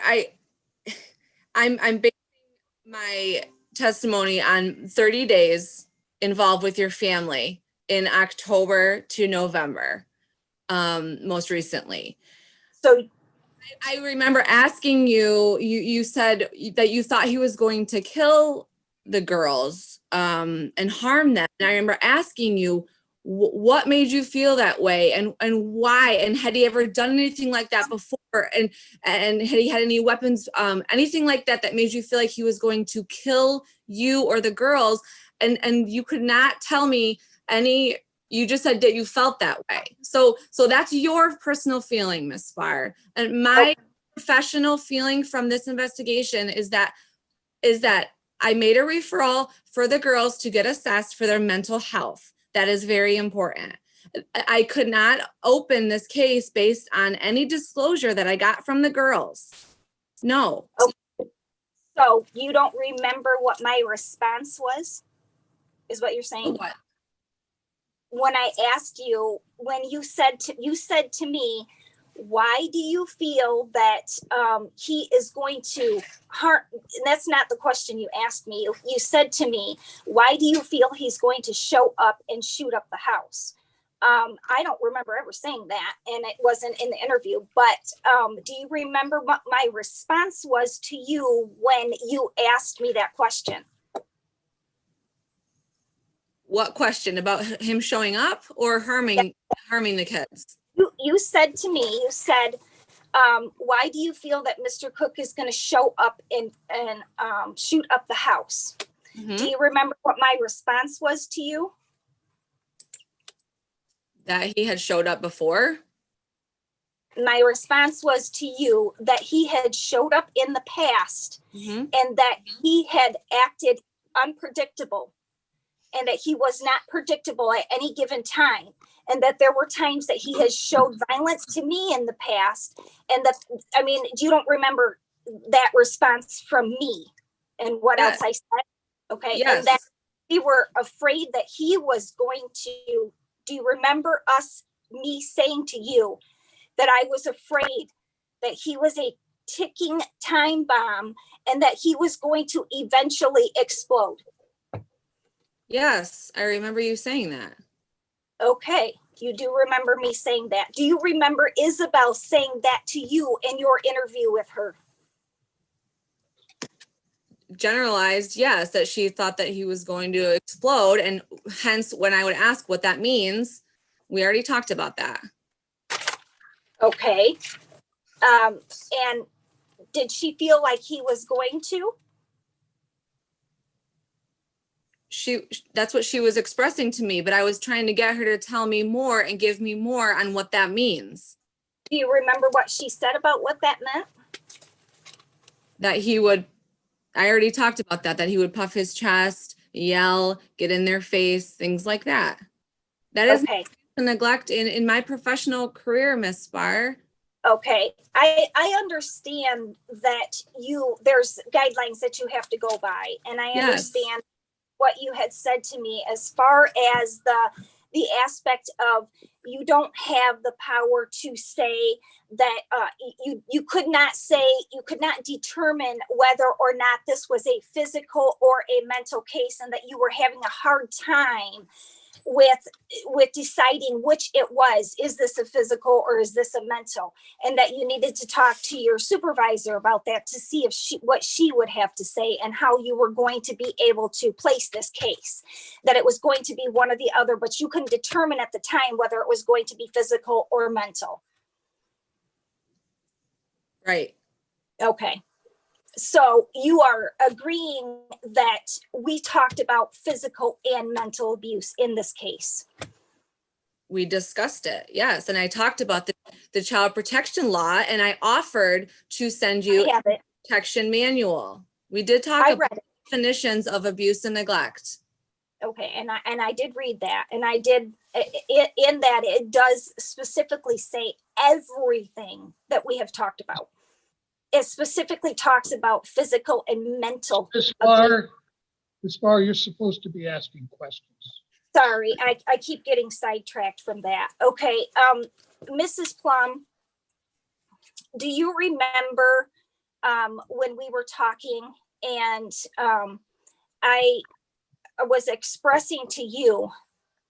I'm basing my testimony on 30 days involved with your family in October to November, most recently. So I remember asking you said that you thought he was going to kill the girls and harm them. And I remember asking you, what made you feel that way and why? And had he ever done anything like that before? And had he had any weapons, anything like that made you feel like he was going to kill you or the girls? And you could not tell me any. You just said that you felt that way. So that's your personal feeling, Ms. Spar. And my professional feeling from this investigation is that I made a referral for the girls to get assessed for their mental health. That is very important. I could not open this case based on any disclosure that I got from the girls. No. So you don't remember what my response was, is what you're saying? What? When I asked you, when you said to me, why do you feel that he is going to harm? And that's not the question you asked me. You said to me, why do you feel he's going to show up and shoot up the house? I don't remember ever saying that, and it wasn't in the interview, but do you remember what my response was to you when you asked me that question? What question, about him showing up or harming the kids? You said to me, you said, why do you feel that Mr. Cook is going to show up and shoot up the house? Mhm. Do you remember what my response was to you? That he had showed up before? My response was to you that he had showed up in the past Mhm. and that he had acted unpredictable and that he was not predictable at any given time. And that there were times that he has showed violence to me in the past. And that, I mean, you don't remember that response from me and what else I said? Okay. Yes. And that we were afraid that he was going to, do you remember me saying to you that I was afraid that he was a ticking time bomb and that he was going to eventually explode? Yes, I remember you saying that. Okay, you do remember me saying that. Do you remember Isabel saying that to you in your interview with her? Generalized, yes, that she thought that he was going to explode, and hence when I would ask what that means, we already talked about that. Okay. And did she feel like he was going to? That's what she was expressing to me, but I was trying to get her to tell me more and give me more on what that means. Do you remember what she said about what that meant? That he would, I already talked about that he would puff his chest, yell, get in their face, things like that. That is Okay. neglect in my professional career, Miss Spar. Okay. I understand that there's guidelines that you have to go by, and I Yes. understand what you had said to me as far as the aspect of you don't have the power to say that you could not determine whether or not this was a physical or a mental case, and that you were having a hard time with deciding which it was. Is this a physical or is this a mental? And that you needed to talk to your supervisor about that to see what she would have to say and how you were going to be able to place this case. That it was going to be one or the other, but you couldn't determine at the time whether it was going to be physical or mental. Right. Okay. So you are agreeing that we talked about physical and mental abuse in this case. We discussed it, yes. And I talked about the child protection law, and I offered to send you I have it. a protection manual. We did talk I about read it. definitions of abuse and neglect. Okay, and I did read that, and I did in that it does specifically say everything that we have talked about. It specifically talks about physical and mental. Ms. Spar, you're supposed to be asking questions. Sorry, I keep getting sidetracked from that. Okay, Mrs. Plum, do you remember when we were talking and I was expressing to you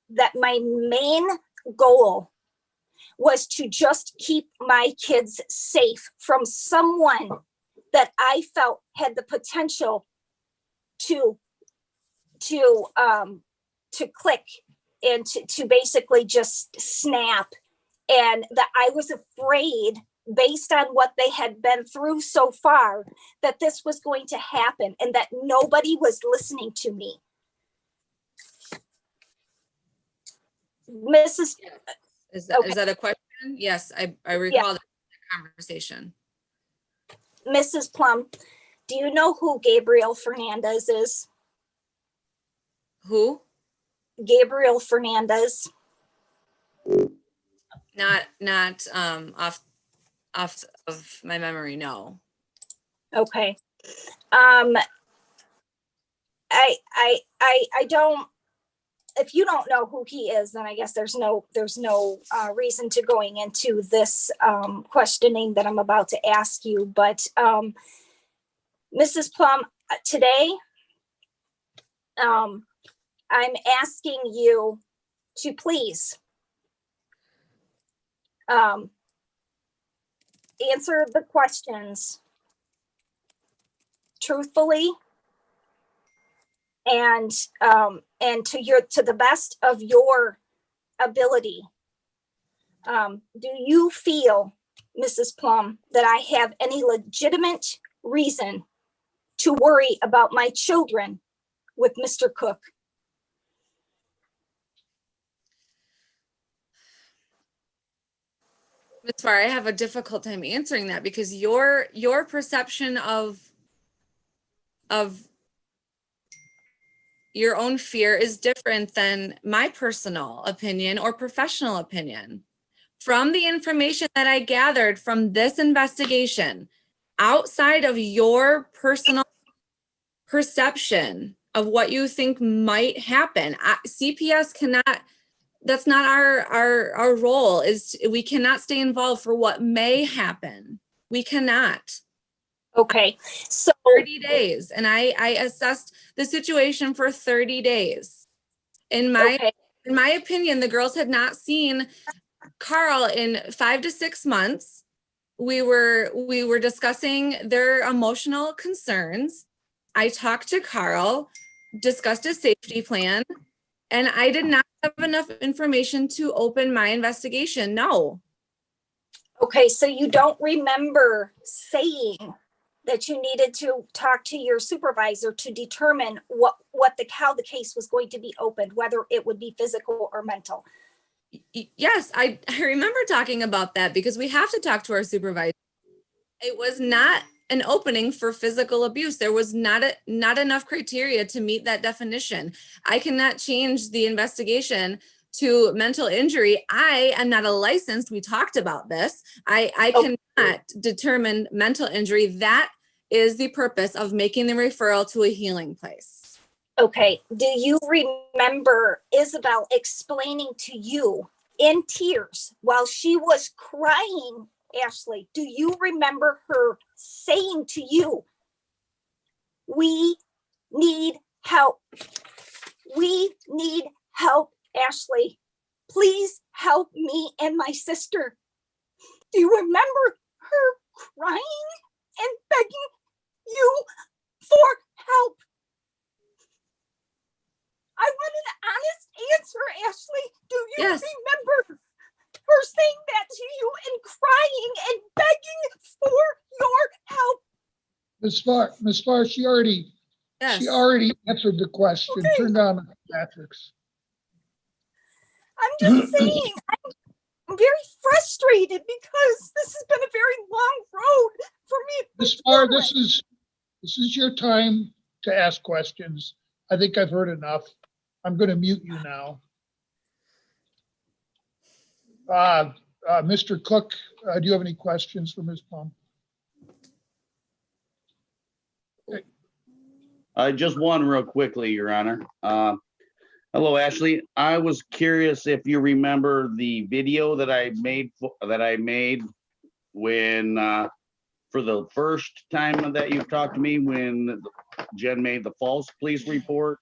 that my main goal was to just keep my kids safe from someone that I felt had the potential to click and to basically just snap, and that I was afraid, based on what they had been through so far, that this was going to happen and that nobody was listening to me. Mrs. Is Okay. that a question? Yes, I recall that conversation. Mrs. Plum, do you know who Gabriel Fernandez is? Who? Gabriel Fernandez. Not off of my memory, no. Okay. I don't if you don't know who he is, then I guess there's no reason to going into this questioning that I'm about to ask you. But Mrs. Plum, today I'm asking you to please answer the questions truthfully and to the best of your ability. Do you feel, Mrs. Plum, that I have any legitimate reason to worry about my children with Mr. Cook? Ms. Farr, I have a difficult time answering that because your perception of your own fear is different than my personal opinion or professional opinion. From the information that I gathered from this investigation, outside of your personal perception of what you think might happen, CPS cannot, that's not our role. Is we cannot stay involved for what may happen. We cannot. Okay, so 30 days. And I assessed the situation for 30 days. In my opinion, the girls had not seen Carl in 5 to 6 months. We were discussing their emotional concerns. I talked to Carl, discussed a safety plan, and I did not have enough information to open my investigation. No. Okay, so you don't remember saying that you needed to talk to your supervisor to determine how the case was going to be opened, whether it would be physical or mental. Yes, I remember talking about that because we have to talk to our supervisor. It was not an opening for physical abuse. There was not enough criteria to meet that definition. I cannot change the investigation to mental injury. I am not a licensed, we talked about this. I cannot determine mental injury. That is the purpose of making the referral to a healing place. Okay, do you remember Isabel explaining to you in tears while she was crying, Ashley? Do you remember her saying to you, "We need help. We need help, Ashley. Please help me and my sister"? Do you remember her crying and begging you for help? I want an honest answer, Ashley. Do you Yes. remember her saying that to you and crying and begging for your help? Ms. Farr, she already answered the question. Okay. Turn down the matrix. I'm just saying, I'm very frustrated because this has been a very long road for me. Ms. Farr, this is your time to ask questions. I think I've heard enough. I'm going to mute you now. Mr. Cook, do you have any questions for Ms. Plum? Just one real quickly, Your Honor. Hello, Ashley. I was curious if you remember the video that I made when for the first time that you talked to me, when Jen made the false police report,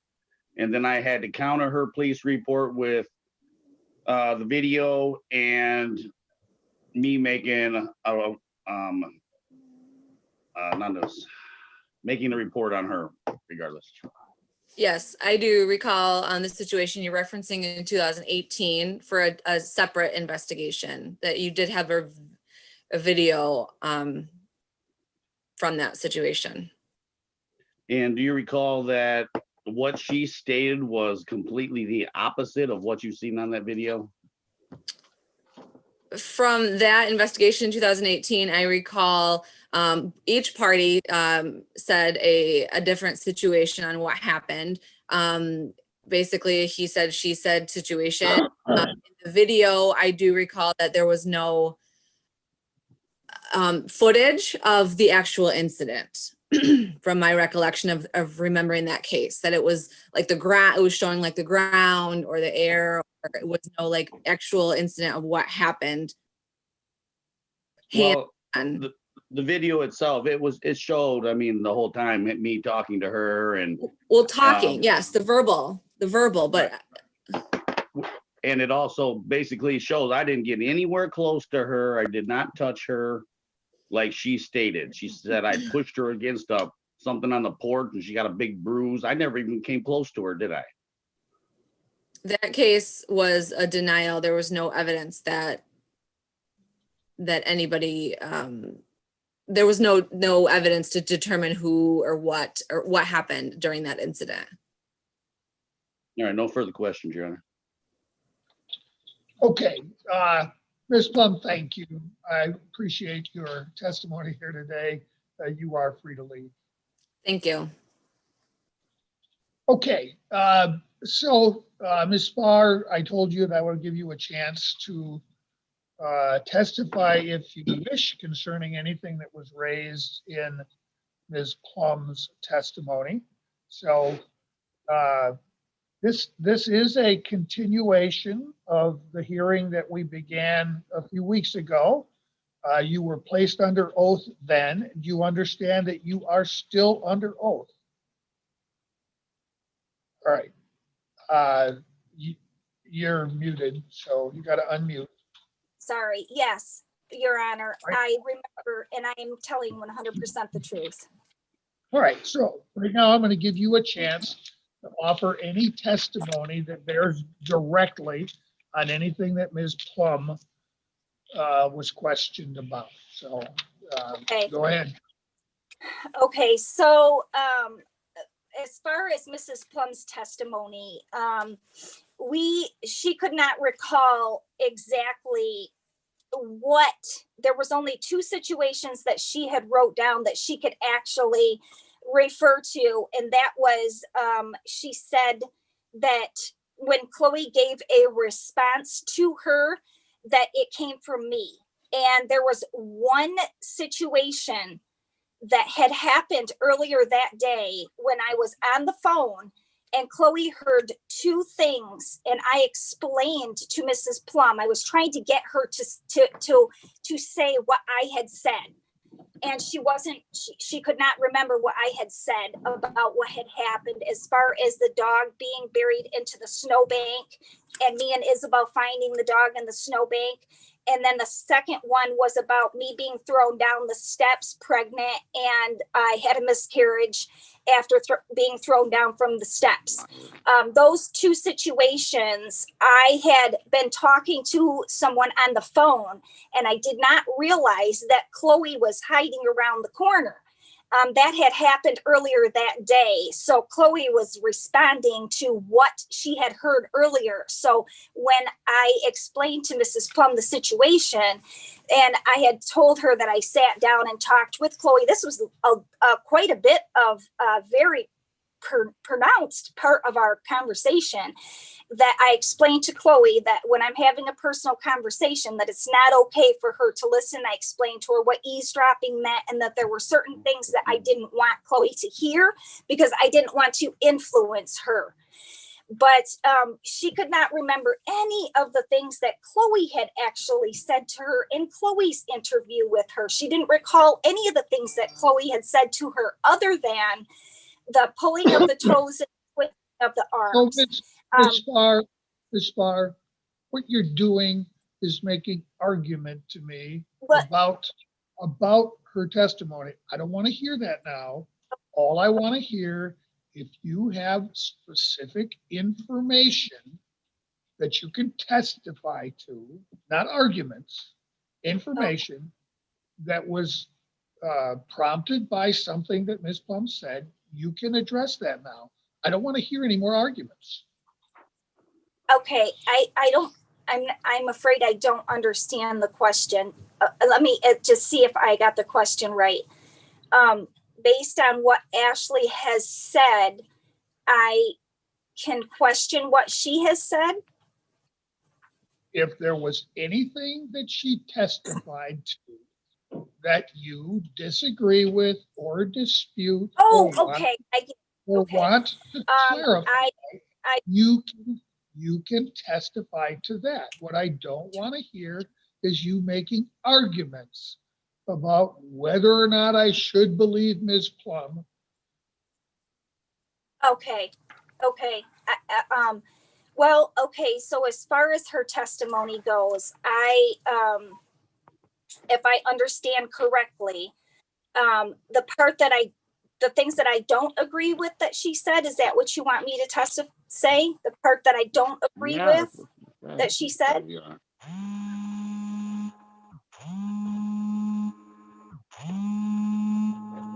and then I had to counter her police report with the video and me making making a report on her regardless. Yes, I do recall on the situation you're referencing in 2018 for a separate investigation that you did have a video from that situation. And do you recall that what she stated was completely the opposite of what you've seen on that video? From that investigation in 2018, I recall each party said a different situation on what happened. Basically, he said, she said situation. In the video, I do recall that there was no footage of the actual incident. from my recollection of remembering that case, that it was like the ground, it was showing like the ground or the air, or it was no like actual incident of what happened. Well, Hand-on. the video itself, it showed, I mean, the whole time, me talking to her and, Well, talking, yes, the verbal, but and it also basically shows I didn't get anywhere close to her. I did not touch her like she stated. She said I pushed her against something on the porch and she got a big bruise. I never even came close to her, did I? that case was a denial. There was no evidence that anybody, there was no evidence to determine who or what happened during that incident. All right, no further questions, Your Honor. Okay, Ms. Plumb, thank you. I appreciate your testimony here today. You are free to leave. Thank you. Okay, so Ms. Spar, I told you that I would give you a chance to testify if you wish concerning anything that was raised in Ms. Plumb's testimony. So this is a continuation of the hearing that we began a few weeks ago. You were placed under oath then. Do you understand that you are still under oath? All right. You're muted, so you got to unmute. Sorry. Yes, Your Honor. Right. I remember, and I am telling 100% the truth. All right, so right now I'm going to give you a chance to offer any testimony that bears directly on anything that Ms. Plumb was questioned about. So Okay. go ahead. Okay, so as far as Mrs. Plum's testimony, she could not recall exactly there was only two situations that she had wrote down that she could actually refer to, and that was she said that when Chloe gave a response to her, that it came from me. And there was one situation that had happened earlier that day when I was on the phone, and Chloe heard two things, and I explained to Mrs. Plumb. I was trying to get her to say what I had said, and she could not remember what I had said about what had happened as far as the dog being buried into the snowbank and me and Isabel finding the dog in the snowbank. And then the second one was about me being thrown down the steps pregnant, and I had a miscarriage after being thrown down from the steps. Those two situations, I had been talking to someone on the phone, and I did not realize that Chloe was hiding around the corner. That had happened earlier that day. So Chloe was responding to what she had heard earlier. So when I explained to Mrs. Plumb the situation, and I had told her that I sat down and talked with Chloe, this was quite a bit of very pronounced part of our conversation, that I explained to Chloe that when I'm having a personal conversation, that it's not okay for her to listen. I explained to her what eavesdropping meant, and that there were certain things that I didn't want Chloe to hear because I didn't want to influence her. But she could not remember any of the things that Chloe had actually said to her in Chloe's interview with her. She didn't recall any of the things that Chloe had said to her other than the pulling of the toes and twisting of the arms. So Ms. Spar, what you're doing is making argument to me about her testimony. I don't want to hear that now. All I want to hear, if you have specific information that you can testify to, not arguments, information that was prompted by something that Ms. Plumb said, you can address that now. I don't want to hear any more arguments. Okay, I'm afraid I don't understand the question. Let me just see if I got the question right. Based on what Ashley has said, I can question what she has said. If there was anything that she testified to that you disagree with or dispute Oh, or okay. Okay. want to clarify, I- you can testify to that. What I don't want to hear is you making arguments about whether or not I should believe Ms. Plum. Okay, okay. Well, okay, so as far as her testimony goes, if I understand correctly, the things that I don't agree with that she said, is that what you want me to say? The part that I don't agree Yeah, with that she said? yeah.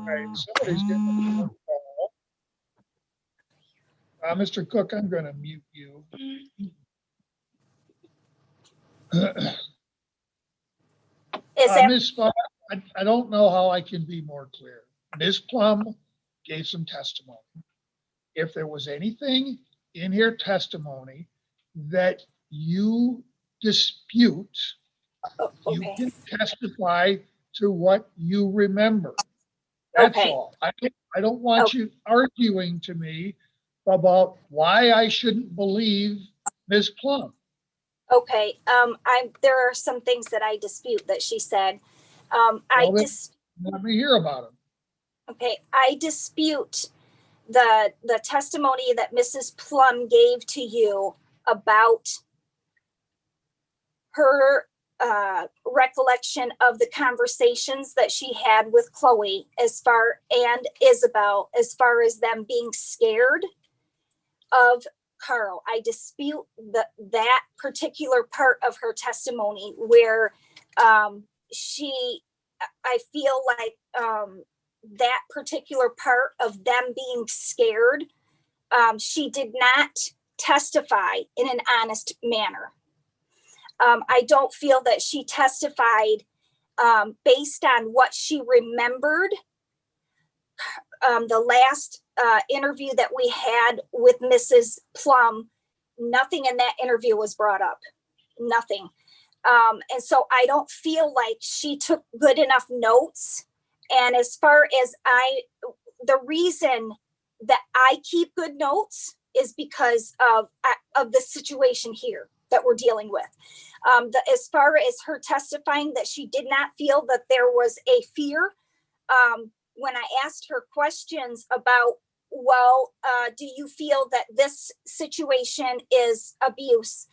Right, somebody's getting a phone call. Mr. Cook, I'm going to mute you. Is that, Ms. Plum, I don't know how I can be more clear. Ms. Plum gave some testimony. If there was anything in her testimony that you dispute, you okay, can testify to what you remember. That's okay, all. I don't want you arguing to me about why I shouldn't believe Ms. Plum. okay. There are some things that I dispute that she said. Well, then, let me hear about them. Okay, I dispute the testimony that Mrs. Plum gave to you about her recollection of the conversations that she had with Chloe and Isabel, as far as them being scared of Carl. I dispute that particular part of her testimony where I feel like that particular part of them being scared, she did not testify in an honest manner. I don't feel that she testified based on what she remembered. The last interview that we had with Mrs. Plum, nothing in that interview was brought up. Nothing. And so I don't feel like she took good enough notes. And as far as the reason that I keep good notes is because of the situation here that we're dealing with. As far as her testifying that she did not feel that there was a fear, when I asked her questions about, well, do you feel that this situation is abuse?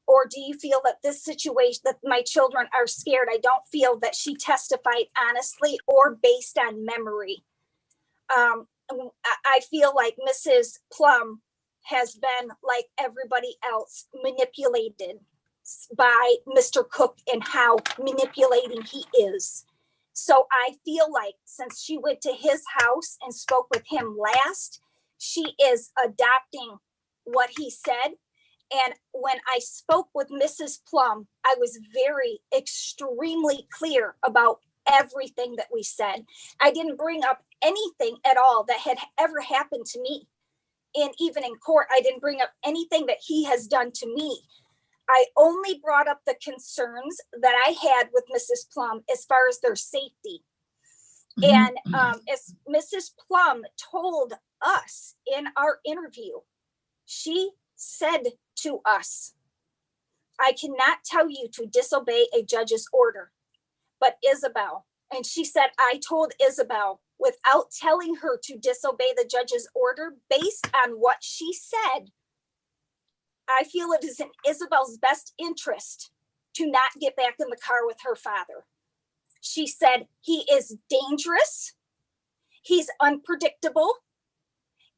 Or do you feel that this situation, that my children are scared? I don't feel that she testified honestly or based on memory. I feel like Mrs. Plum has been, like everybody else, manipulated by Mr. Cook and how manipulating he is. So I feel like since she went to his house and spoke with him last, she is adopting what he said. And when I spoke with Mrs. Plum, I was extremely clear about everything that we said. I didn't bring up anything at all that had ever happened to me. And even in court, I didn't bring up anything that he has done to me. I only brought up the concerns that I had with Mrs. Plum as far as their safety. And as Mrs. Plum told us in our interview, she said to us, I cannot tell you to disobey a judge's order, but Isabel, and she said, I told Isabel without telling her to disobey the judge's order based on what she said, I feel it is in Isabel's best interest to not get back in the car with her father. She said, he is dangerous. He's unpredictable.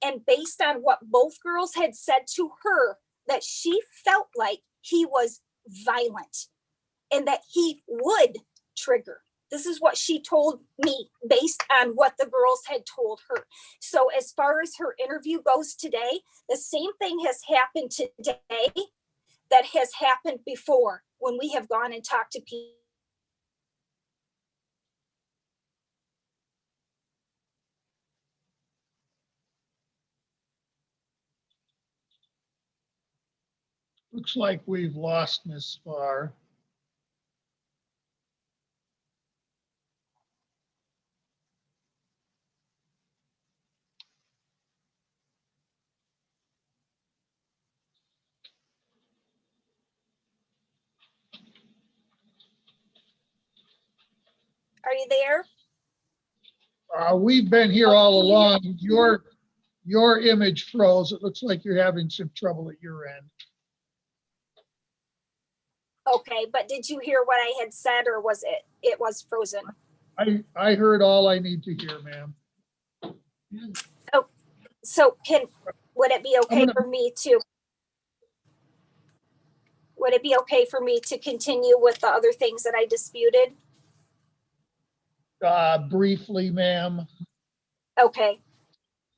And based on what both girls had said to her, that she felt like he was violent and that he would trigger. This is what she told me based on what the girls had told her. So as far as her interview goes today, the same thing has happened today that has happened before when we have gone and talked to people. Looks like we've lost Ms. Spar. you there? We've been here Oh, all can you hear along. Your image froze. It looks like you're having some trouble at your end. Okay, but did you hear what I had said, or was it was frozen? I heard all I need to hear, ma'am. So would it be okay gonna- for me to? Would it be okay for me to continue with the other things that I disputed? Briefly, ma'am. Okay.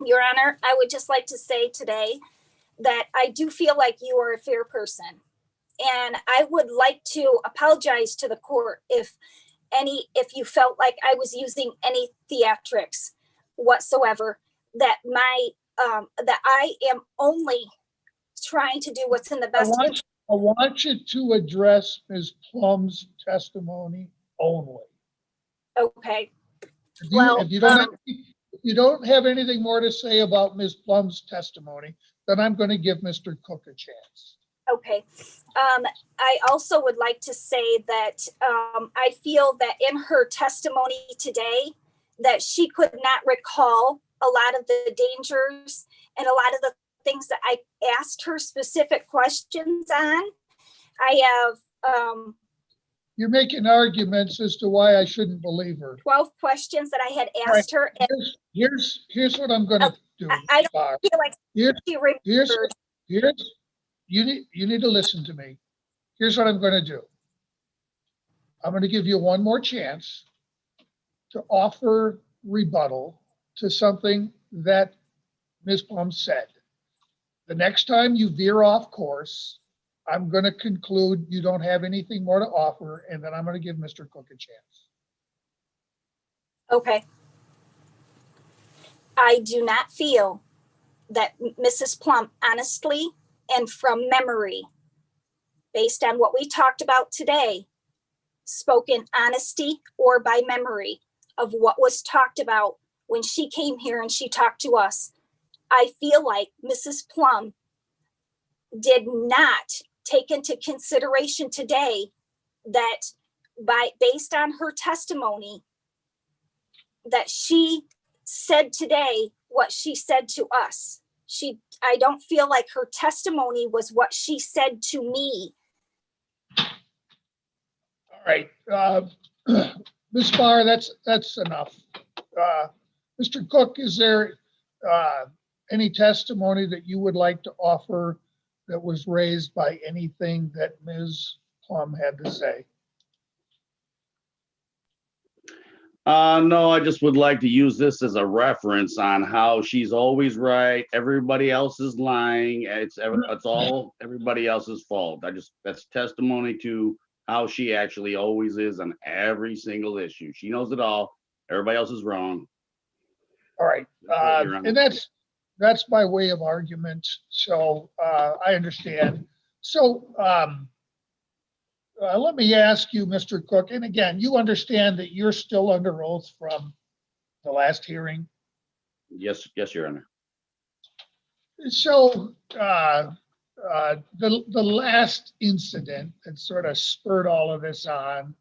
Your Honor, I would just like to say today that I do feel like you are a fair person. And I would like to apologize to the court if you felt like I was using any theatrics whatsoever, that that I am only trying to do what's in the best interest. I want you to address Ms. Plum's testimony only. Okay. If Well, you don't have anything more to say about Ms. Plum's testimony, then I'm going to give Mr. Cook a chance. Okay. I also would like to say that I feel that in her testimony today, that she could not recall a lot of the dangers and a lot of the things that I asked her specific questions on. I have You're making arguments as to why I shouldn't believe her. 12 questions that I had asked her. And Here's what I'm going to do. I don't Barb. feel like Here's she remembered. you need to listen to me. Here's what I'm going to do. I'm going to give you one more chance to offer rebuttal to something that Ms. Plum said. The next time you veer off course, I'm going to conclude you don't have anything more to offer, and then I'm going to give Mr. Cook a chance. Okay. I do not feel that Mrs. Plum, honestly and from memory, based on what we talked about today, spoke in honesty or by memory of what was talked about when she came here and she talked to us. I feel like Mrs. Plum did not take into consideration today that based on her testimony, that she said today what she said to us. I don't feel like her testimony was what she said to me. All right, Ms. Barr, that's enough. Mr. Cook, is there any testimony that you would like to offer that was raised by anything that Ms. Plum had to say? No, I just would like to use this as a reference on how she's always right. Everybody else is lying. It's all everybody else's fault. That's testimony to how she actually always is on every single issue. She knows it all. Everybody else is wrong. All right, and that's by way of argument. So I understand. So let me ask you, Mr. Cook, and again, you understand that you're still under oath from the last hearing. Yes, Your Honor. So the last incident that sort of spurred all of this on,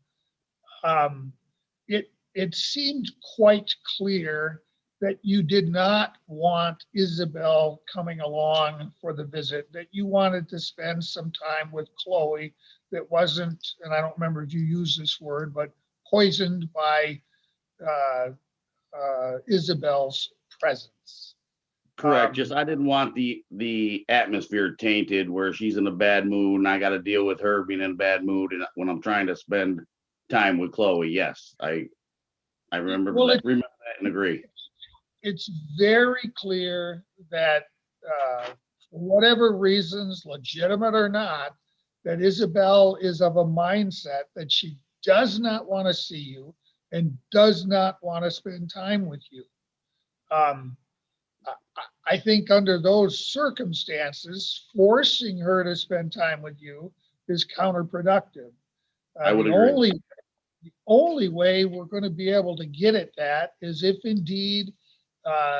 it seemed quite clear that you did not want Isabel coming along for the visit, that you wanted to spend some time with Chloe that wasn't, and I don't remember if you used this word, but poisoned by Isabel's presence. Correct. Just I didn't want the atmosphere tainted where she's in a bad mood and I got to deal with her being in a bad mood and when I'm trying to spend time with Chloe. Yes, I remember that and agree. It's very clear that for whatever reasons, legitimate or not, that Isabel is of a mindset that she does not want to see you and does not want to spend time with you. I think under those circumstances, forcing her to spend time with you is counterproductive. I would agree. The only way we're going to be able to get at that is if indeed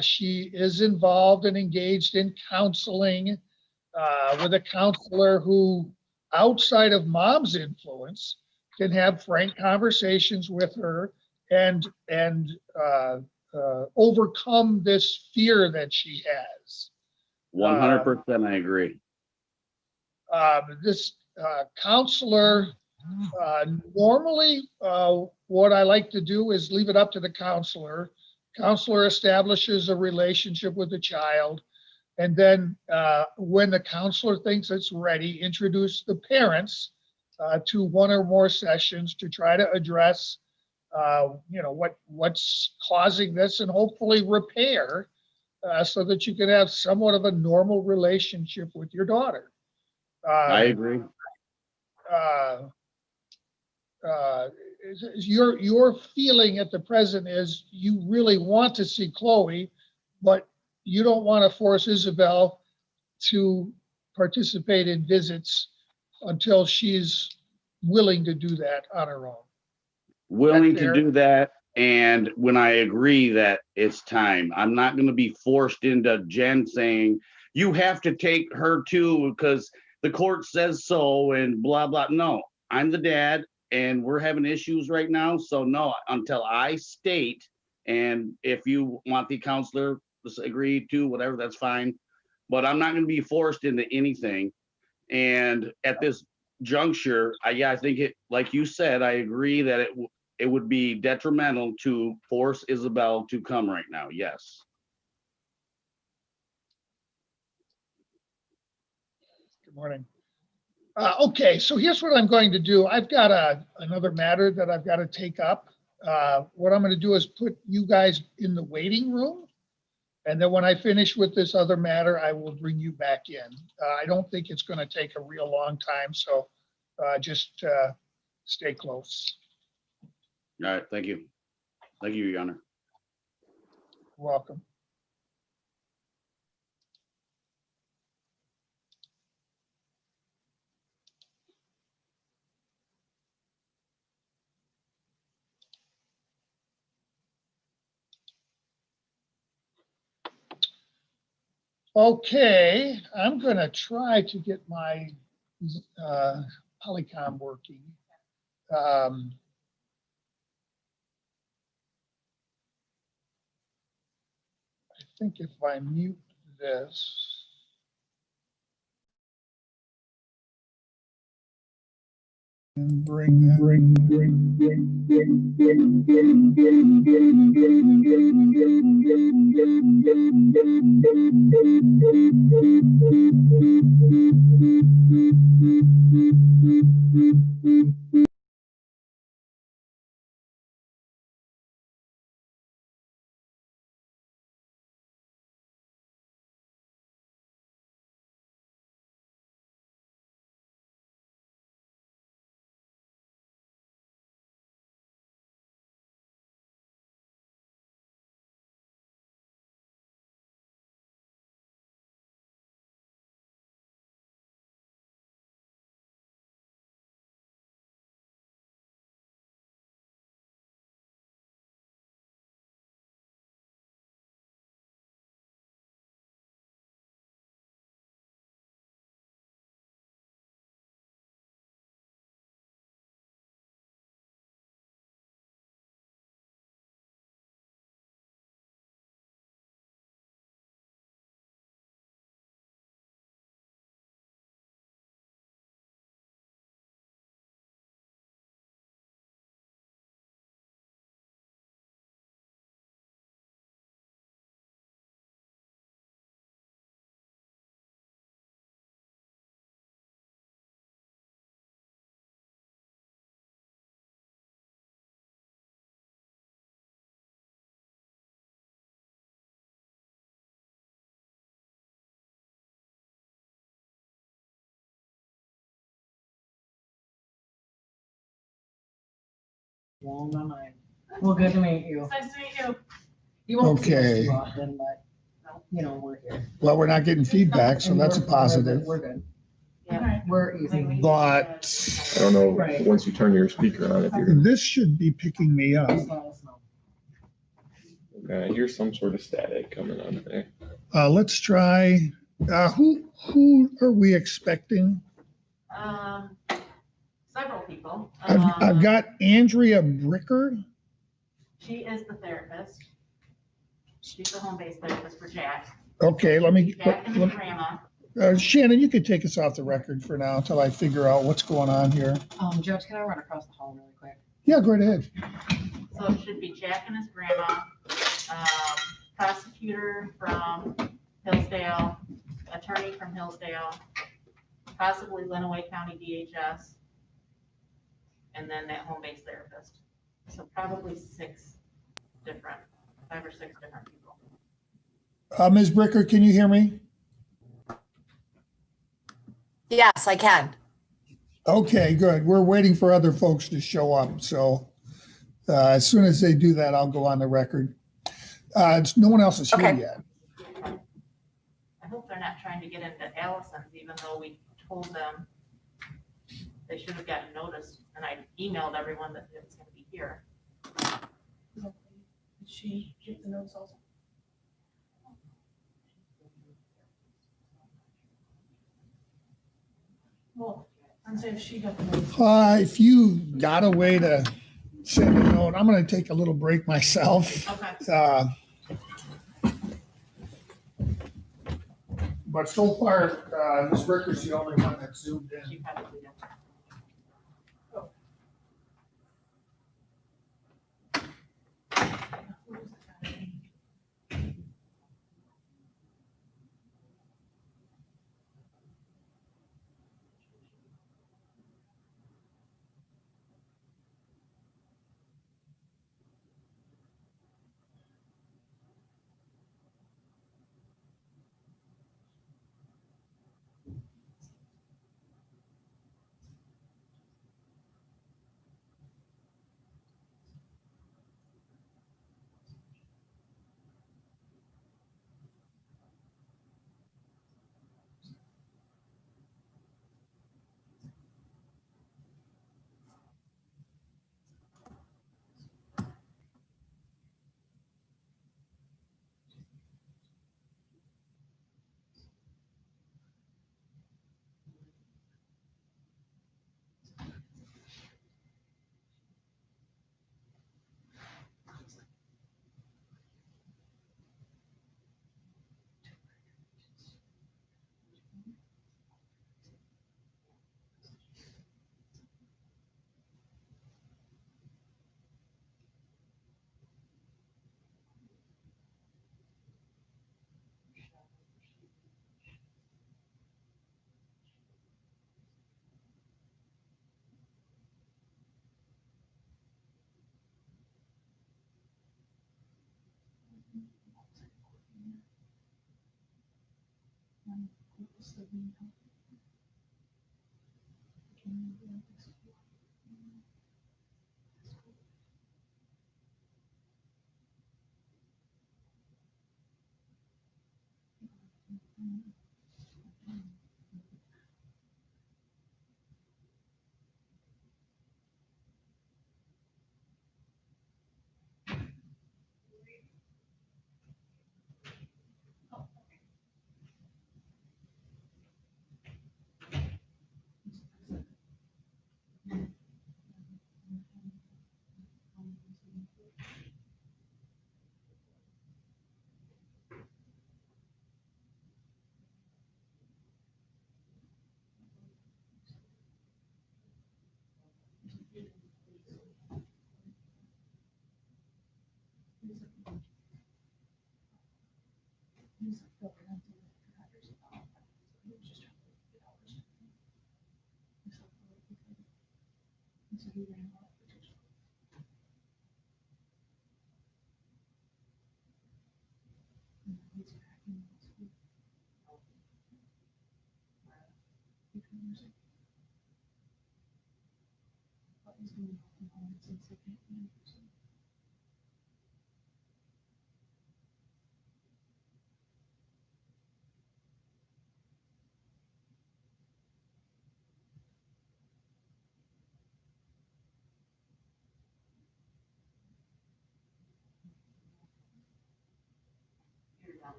she is involved and engaged in counseling with a counselor who, outside of mom's influence, can have frank conversations with her and overcome this fear that she has. 100%, I agree. This counselor, normally what I like to do is leave it up to the counselor. Counselor establishes a relationship with the child. And then when the counselor thinks it's ready, introduce the parents to one or more sessions to try to address what's causing this and hopefully repair so that you can have somewhat of a normal relationship with your daughter. I agree. Your feeling at the present is you really want to see Chloe, but you don't want to force Isabel to participate in visits until she's willing to do that on her own. Willing fair? to do that. And when I agree that it's time, I'm not going to be forced into Jen saying, you have to take her too because the court says so and blah, blah. No, I'm the dad and we're having issues right now. So no, until I state, and if you want the counselor to agree to whatever, that's fine. But I'm not going to be forced into anything. And at this juncture, I think it, like you said, I agree that it would be detrimental to force Isabel to come right now. Yes. Good morning. Okay, so here's what I'm going to do. I've got another matter that I've got to take up. What I'm going to do is put you guys in the waiting room. And then when I finish with this other matter, I will bring you back in. I don't think it's going to take a real long time. So just stay close. All right. Thank you. Thank you, Your Honor. Welcome. Okay, I'm going to try to get my Polycom working. I think if I mute this. And Long on mine. Well, good to meet you. Nice to meet you. You won't see us Okay. too often, but, we're here. well, we're not getting feedback, so And that's a positive. We're good. Okay. We're easy. But I don't know, Right. once you turn your speaker on, if you're, this should be picking me up. Just let us know. I hear some sort of static coming on there. Let's try. Who are we expecting? Several people. I've got Andrea Bricker. She is the therapist. She's the home-based therapist for Jack. Okay, let me, Jack and his grandma. Shannon, you can take us off the record for now until I figure out what's going on here. Judge, can I run across the hall really quick? Yeah, go right ahead. So it should be Jack and his grandma, prosecutor from Hillsdale, attorney from Hillsdale, possibly Lenawee County DHS, and then that home-based therapist. So probably 5 or 6 different people. Ms. Bricker, can you hear me? Yes, I can. Okay, good. We're waiting for other folks to show up. So as soon as they do that, I'll go on the record. No one else is here Okay. yet. I hope they're not trying to get into Allison's, even though we told them they should have gotten notice, and I emailed everyone that it was gonna be here. Did she get the notes also? Well, I'm saying if she got the notes. If you got a way to send a note, I'm going to take a little break myself. Okay. But so far, Ms. Bricker's the only one that's zoomed in. She probably did.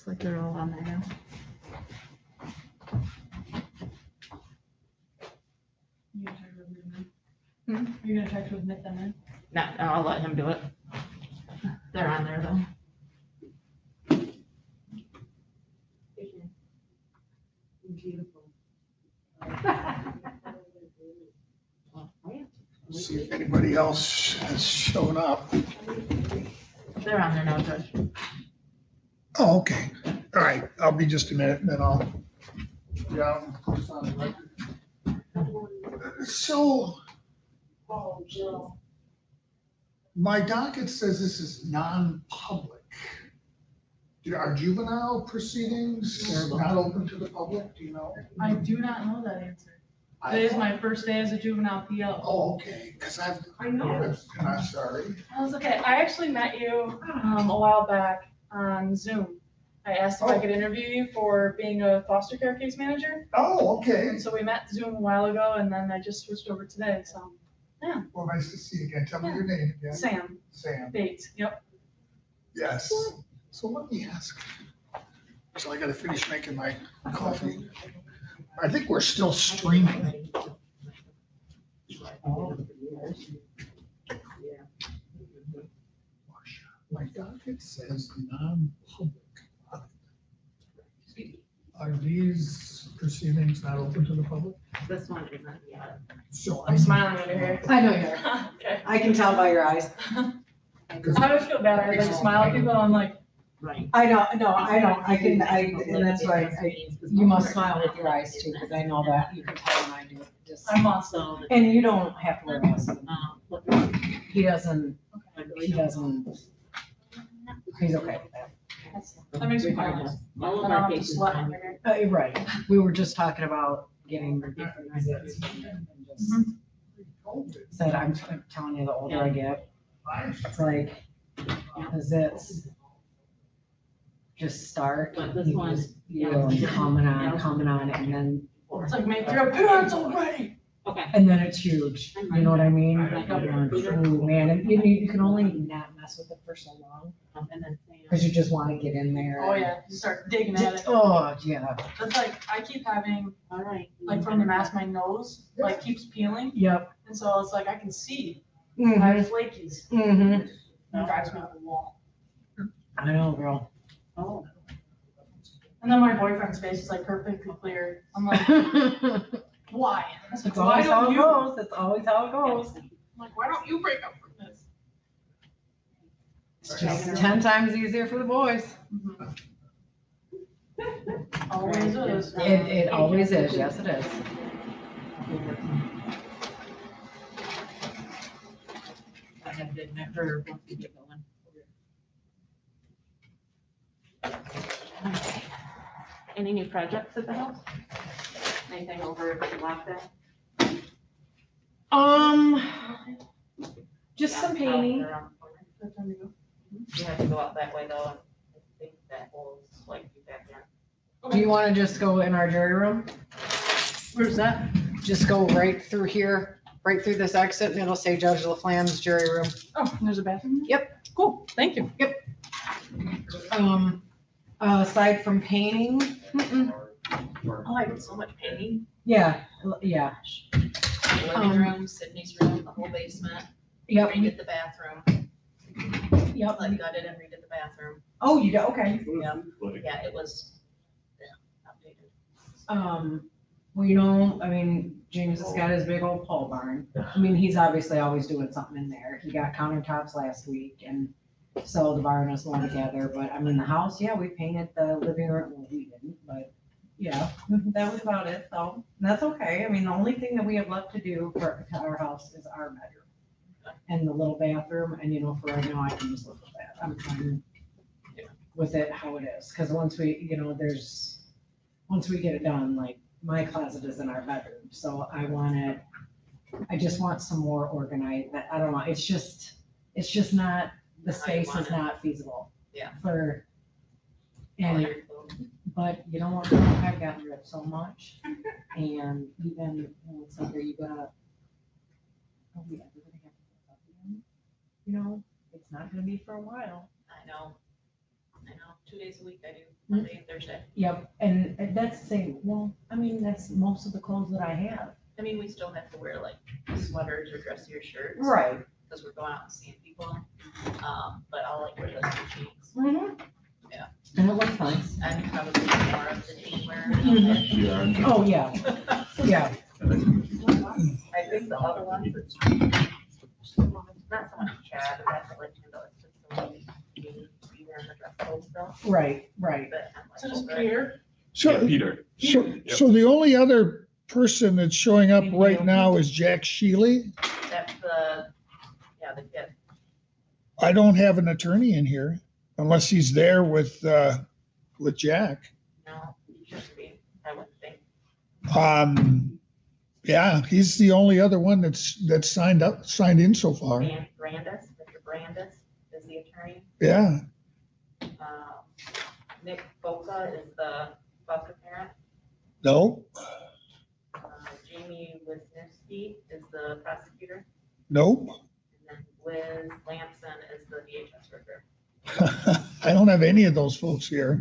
Looks like they're all on there now. You're gonna try to admit them in? No, I'll let him do it. They're on there though. See if anybody else has shown up. They're on there now, Judge. Oh, okay. All right, I'll be just a minute and then I'll. Yeah. So. My docket says this is non-public. Are juvenile proceedings not open to the public? Do you know? I do not know that answer. Today is my first day as a juvenile PO. Oh, okay, because I know. I'm sorry. That's okay. I actually met you a while back on Zoom. I asked if I could interview you for being a foster care case manager. Oh, okay. And so we met Zoom a while ago and then I just switched over today, so, yeah. Well, nice to see you again. Tell me your name again. Sam Sam. Bates, yep. Yes. So let me ask. So I gotta finish making my coffee. I think we're still streaming. My docket says non-public. Are these proceedings not open to the public? This one isn't yet. So I'm smiling under here. I know you're. Okay. I can tell by your eyes. I always feel bad. I like smile at people. I'm like, Right. I know, no, I know, and that's why you must smile with your eyes too, because I know that, you can tell when I do it, just, I'm awesome. So. and you don't have to wear a mask. Look. He doesn't, he's okay with that. That makes me proud. All of I don't our have to cases. sweat under here. Right, we were just talking about getting different visits. And just said, I'm telling you, the older I get, it's like, visits just start. But this you one, just, you know, coming on, and then, It's like make your appearance already. Okay. and then it's huge, you know what I mean? Ooh, man, and you can only not mess with it for so long, And then. because you just want to get in there. Oh, yeah, you start digging at it. Oh, yeah, That's like, I keep having, All right. like from the mask, my nose, like keeps peeling. yep. And so it's like, I can see, I Mm-hmm, have flakies. mm-hmm. It drives me up the wall. I know, girl. Oh. And then my boyfriend's face is like perfectly clear. I'm like, why? That's Like, always how it goes, that's always how it goes. I'm like, why don't you break up from this? It's just 10 times easier for the boys. Always is. It always is, yes it is. I have been never want to get going. Okay. Any new projects at the house? Anything over the lockdown? Just some painting. You have to go out that way though. I think that will like you back there. Do you want to just go in our jury room? Where's that? Just go right through here, right through this exit, and it'll say Judge LaFlamme's jury room. Oh, there's a bathroom? Yep. Cool, thank you. Aside from painting, Oh, I did so much painting. yeah. Living room, Sydney's room, the whole basement. Yep, Redid the bathroom. yep. Like gutted and redid the bathroom. Oh, you do, okay. Yeah, it was updated. Well, you know, I mean, James has got his big old pole barn. I mean, he's obviously always doing something in there. He got countertops last week, and so the barn is more together, but I mean, the house, yeah, we painted the living room, well, we didn't, but yeah, that was about it, though. That's okay. I mean, the only thing that we have left to do to our house is our bedroom and the little bathroom, and you know, for right now, I can just live with that. I'm fine with it how it is, because once we, you know, once we get it done, like, my closet is in our bedroom, so I just want some more organized, I don't know, it's just not, the space is not feasible. Yeah. For, All and, your clothes. but you know what, I've gotten rid of so much, and even, it's like, are you gonna, are we ever gonna have to put up again? You know, it's not gonna be for a while. I know. I know, 2 days a week I do, Monday and Thursday. Yep, and that's the same, well, I mean, that's most of the clothes that I have. I mean, we still have to wear like sweaters or dressier shirts. Right. Because we're going out and seeing people. But I'll like wear those two jeans. Mm-hmm. Yeah. And it looks nice. I'm probably more of the jean wearer. Mhm. Oh, yeah, yeah. I think the other ones, it's not so much Chad, but that's like, you know, it's just the way you be wearing the dress code stuff. Right, right. But I'm like, So does okay. Peter? Yeah, So, Peter. so the only other person that's showing up right now is Jack Shealy. That's the, yeah, the kid. I don't have an attorney in here unless he's there with Jack. No, he shouldn't be, I wouldn't think. Yeah, he's the only other one that's signed in so far. And Brandis, Mr. Brandis is the attorney. Yeah, Nick Boca is the foster parent. no, Jamie Wisniewski is the prosecutor. nope. And then Liz Lamson is the DHS worker. I don't have any of those folks here.